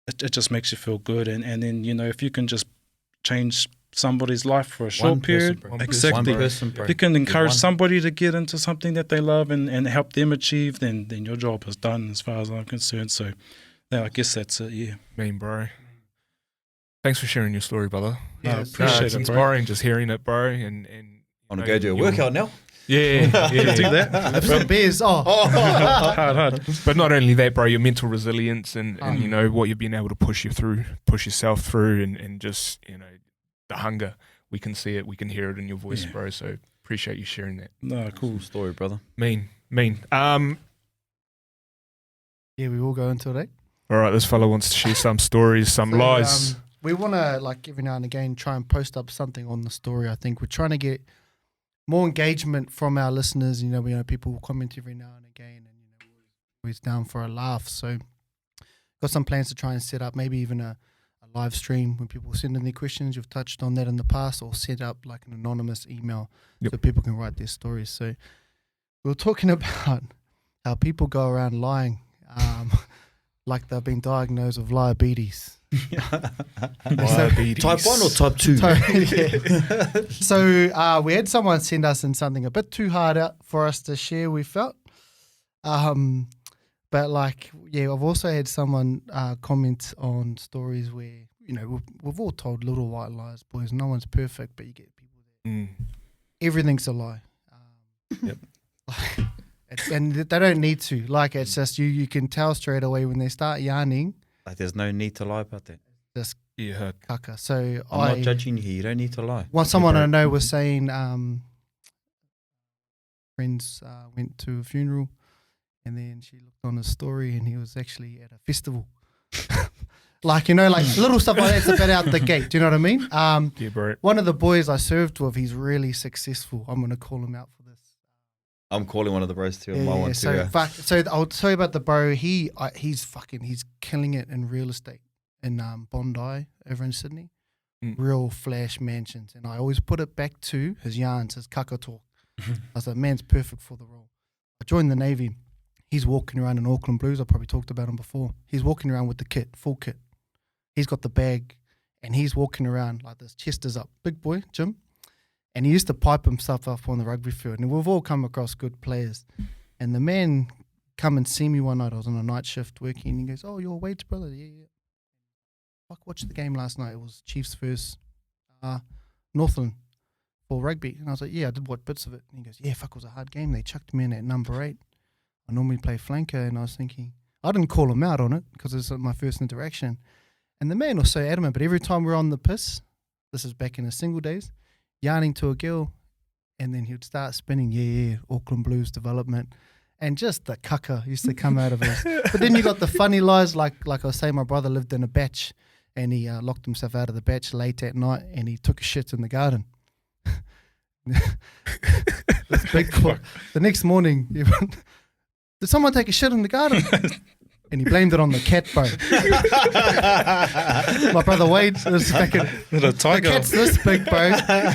Speaker 4: It just makes you feel good, and then if you can just change somebody's life for a short period, exactly. If you can encourage somebody to get into something that they love and help them achieve, then your job is done as far as I'm concerned. So, I guess that's it. Yeah,
Speaker 1: mean, bro. Thanks for sharing your story, brother.
Speaker 3: Yeah,
Speaker 4: appreciate
Speaker 1: it's
Speaker 4: it,
Speaker 1: inspiring just hearing it, bro. And
Speaker 2: I want to go do a workout now.
Speaker 1: Yeah.
Speaker 4: do that.
Speaker 3: Have some beers.
Speaker 4: Hard.
Speaker 1: But not only that, bro, your mental resilience and what you've been able to push yourself through, and just the hunger. We can see it, we can hear it in your voice, bro. So appreciate you sharing that.
Speaker 4: No, cool
Speaker 2: story, brother.
Speaker 1: Mean.
Speaker 3: Yeah, we will go into it.
Speaker 1: All right, this fella wants to share some stories, some lies.
Speaker 3: We want to, every now and again, try and post up something on the story. I think we're trying to get more engagement from our listeners. We know people comment every now and again, and always down for a laugh. So, got some plans to try and set up maybe even a live stream when people send in their questions. You've touched on that in the past, or set up like an anonymous email so people can write their stories. So, we were talking about how people go around lying. Like they've been diagnosed with diabetes.
Speaker 1: Diabetes.
Speaker 2: Type 1 or type 2?
Speaker 3: So we had someone send us in something a bit too hard out for us to share, we felt. But I've also had someone comment on stories where, we've all told little white lies, boys. No one's perfect, but you get people that everything's a lie. And they don't need to. It's just you can tell straight away when they start yarning.
Speaker 2: There's no need to lie about that.
Speaker 3: Just
Speaker 1: Yeah.
Speaker 3: kaka. So
Speaker 2: I'm not judging you. You don't need to lie.
Speaker 3: Someone I know was saying friends went to a funeral, and then she looked on his story and he was actually at a festival. Little stuff like that's a bit out the gate. Do you know what I mean?
Speaker 1: Yeah, bro.
Speaker 3: One of the boys I served with, he's really successful. I'm going to call him out for this.
Speaker 2: I'm calling one of the bros too. My one too.
Speaker 3: So I'll tell you about the bro. He's killing it in real estate in Bondi over in Sydney. Real flash mansions, and I always put it back to his yarns, his kaka talk. I was like, man's perfect for the role. I joined the Navy. He's walking around in Auckland Blues. I probably talked about him before. He's walking around with the kit, full kit. He's got the bag, and he's walking around like this. Chest is up, big boy, Jim. And he used to pipe himself up on the rugby field. And we've all come across good players. And the man come and see me one night. I was on a night shift working. And he goes, "Oh, your weights, brother?" Yeah. Watched the game last night. It was Chiefs versus Northland for rugby. And I was like, "Yeah, I did watch bits of it." And he goes, "Yeah, it was a hard game. They chucked me in at number 8. I normally play flanker." And I was thinking, I didn't call him out on it because it was my first interaction. And the man was so adamant, but every time we're on the piss, this is back in his single days, yarning to a girl, and then he'd start spinning, yeah, Auckland Blues development. And just the cucker used to come out of us. But then you got the funny lies, like I was saying, my brother lived in a batch, and he locked himself out of the batch late at night, and he took a shit in the garden. This big the next morning, did someone take a shit in the garden? And he blamed it on the cat, bro. My brother Wade was back in
Speaker 4: The tiger.
Speaker 3: The cat's this big, bro,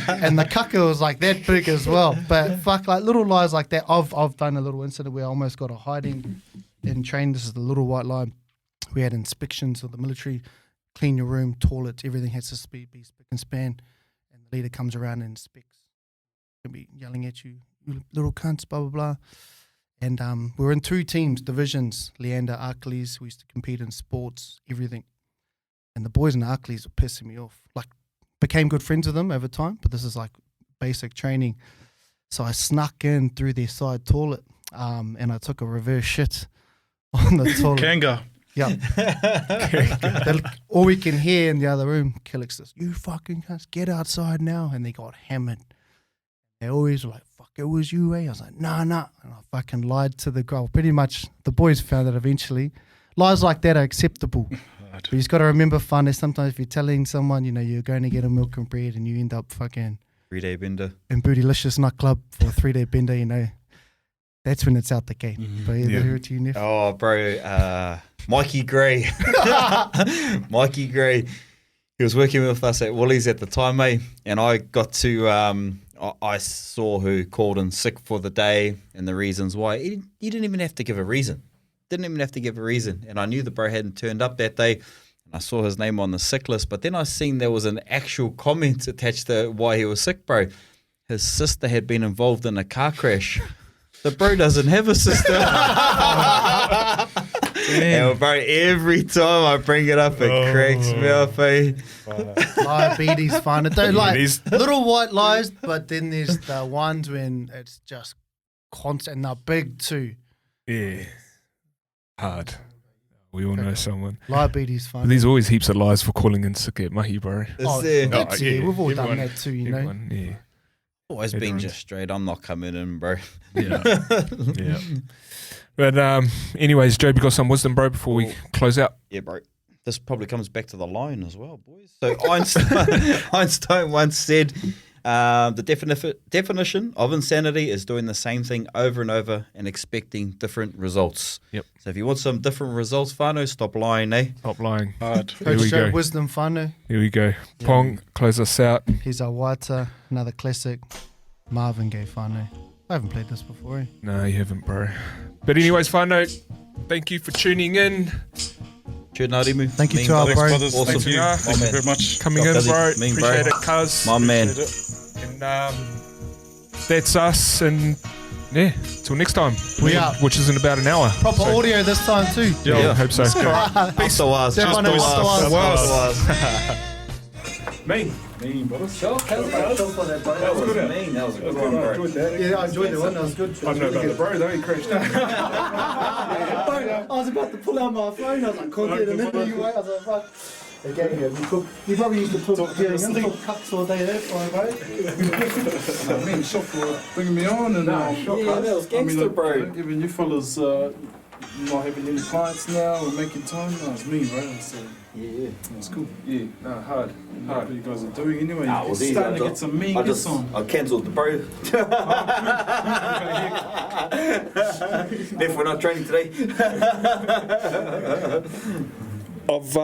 Speaker 3: and the cucker was like that big as well. But fuck, like little lies like that. I've done a little incident where I almost got a hiding in training. This is the little white lie. We had inspections of the military, clean your room, toilets, everything has to be spick and span. And the leader comes around and inspects. Can be yelling at you, you little cunts, blah blah blah. And we were in 2 teams, divisions. Leander, Arcleys, we used to compete in sports, everything. And the boys in Arcleys were pissing me off. Like, became good friends with them over time, but this is like basic training. So I snuck in through their side toilet, and I took a reverse shit on the toilet.
Speaker 4: Kanga.
Speaker 3: Yeah. All we can hear in the other room, Killick says, "You fucking cunts, get outside now." And they got hammered. They always were like, "Fuck, it was you, eh?" I was like, nah. And I fucking lied to the girl. Pretty much, the boys found it eventually. Lies like that are acceptable. But you just got to remember, fun, sometimes if you're telling someone, you know, you're going to get a milk and bread and you end up fucking
Speaker 2: 3-day bender
Speaker 3: in Bootylicious nightclub for a 3-day bender, you know, that's when it's out the gate. But yeah, over to you, Neff.
Speaker 2: Oh, bro, Mikey Gray. Mikey Gray. He was working with us at Woolies at the time, mate, and I got to, I saw who called in sick for the day and the reasons why. He didn't even have to give a reason. And I knew the bro hadn't turned up that day, and I saw his name on the sick list, but then I seen there was an actual comment attached to why he was sick, bro. His sister had been involved in a car crash. The bro doesn't have a sister. And bro, every time I bring it up, it cracks me up, eh?
Speaker 3: Diabetes, fine. It don't like little white lies, but then there's the ones when it's just constant, and they're big too.
Speaker 1: Yeah. Hard. We all know someone.
Speaker 3: Diabetes, fine.
Speaker 1: There's always heaps of lies for calling in sick at Mahi, bro.
Speaker 3: That's
Speaker 1: yeah,
Speaker 3: we've all done
Speaker 1: everyone-
Speaker 3: that too, you know.
Speaker 1: Everyone, yeah.
Speaker 2: Always been
Speaker 1: Everyone's-
Speaker 2: just straight. I'm not coming in, bro.
Speaker 1: Yeah. Yeah. But anyways, Joe, you got some wisdom, bro, before we close out?
Speaker 2: Yeah, bro. This probably comes back to the line as well, boys. So Einstein once said, the definition of insanity is doing the same thing over and over and expecting different results.
Speaker 1: Yep.
Speaker 2: So if you want some different results, whānau, stop lying, eh?
Speaker 1: Stop lying.
Speaker 4: Hard.
Speaker 1: Here we
Speaker 3: Coach Joe,
Speaker 1: go.
Speaker 3: wisdom, whānau.
Speaker 1: Here we go. Pong, close us out.
Speaker 3: He's our Wata, another classic. Marvin Gaye whānau. I haven't played this before, eh?
Speaker 1: No, you haven't, bro. But anyways, whānau, thank you for tuning in.
Speaker 2: Ngarimu.
Speaker 3: Thank you
Speaker 2: Mean
Speaker 3: to our
Speaker 2: brothers.
Speaker 3: bro.
Speaker 4: Brothers,
Speaker 2: Awesome.
Speaker 4: thank you.
Speaker 1: Yeah.
Speaker 4: Thank you very much.
Speaker 1: Coming
Speaker 2: Stop,
Speaker 1: in, bro.
Speaker 2: Cuzzy. Mean, bro.
Speaker 1: Appreciate it, cuz.
Speaker 2: My man.
Speaker 1: And that's us. And yeah, till next time.
Speaker 3: We out.
Speaker 1: Which is in about an hour.
Speaker 3: Proper audio this time too.
Speaker 1: Yeah, I hope so.
Speaker 2: Peace.
Speaker 3: Everyone knows
Speaker 1: Mean.
Speaker 4: Mean, brothers.
Speaker 2: That was mean. That was a good one, bro.
Speaker 3: Yeah, I enjoyed the one. That was good.
Speaker 1: I know about the bro, though. He crashed out.
Speaker 3: I was about to pull out my phone. I was like, can't get an interview. I was like, fuck. They gave me a You probably used to talk cucks all day. That's why, bro.
Speaker 5: I mean, shot for bringing me on, and
Speaker 2: that was gangster, bro.
Speaker 5: Giving you fellas not having any clients now and making time. No, it's me, bro. So
Speaker 2: Yeah.
Speaker 5: it's cool. Yeah, no, hard. What you guys are doing anyway.
Speaker 2: Nah,
Speaker 5: You're
Speaker 2: well,
Speaker 5: starting to get some mean gets on.
Speaker 2: I cancelled the bro. If we're not training today.
Speaker 1: Of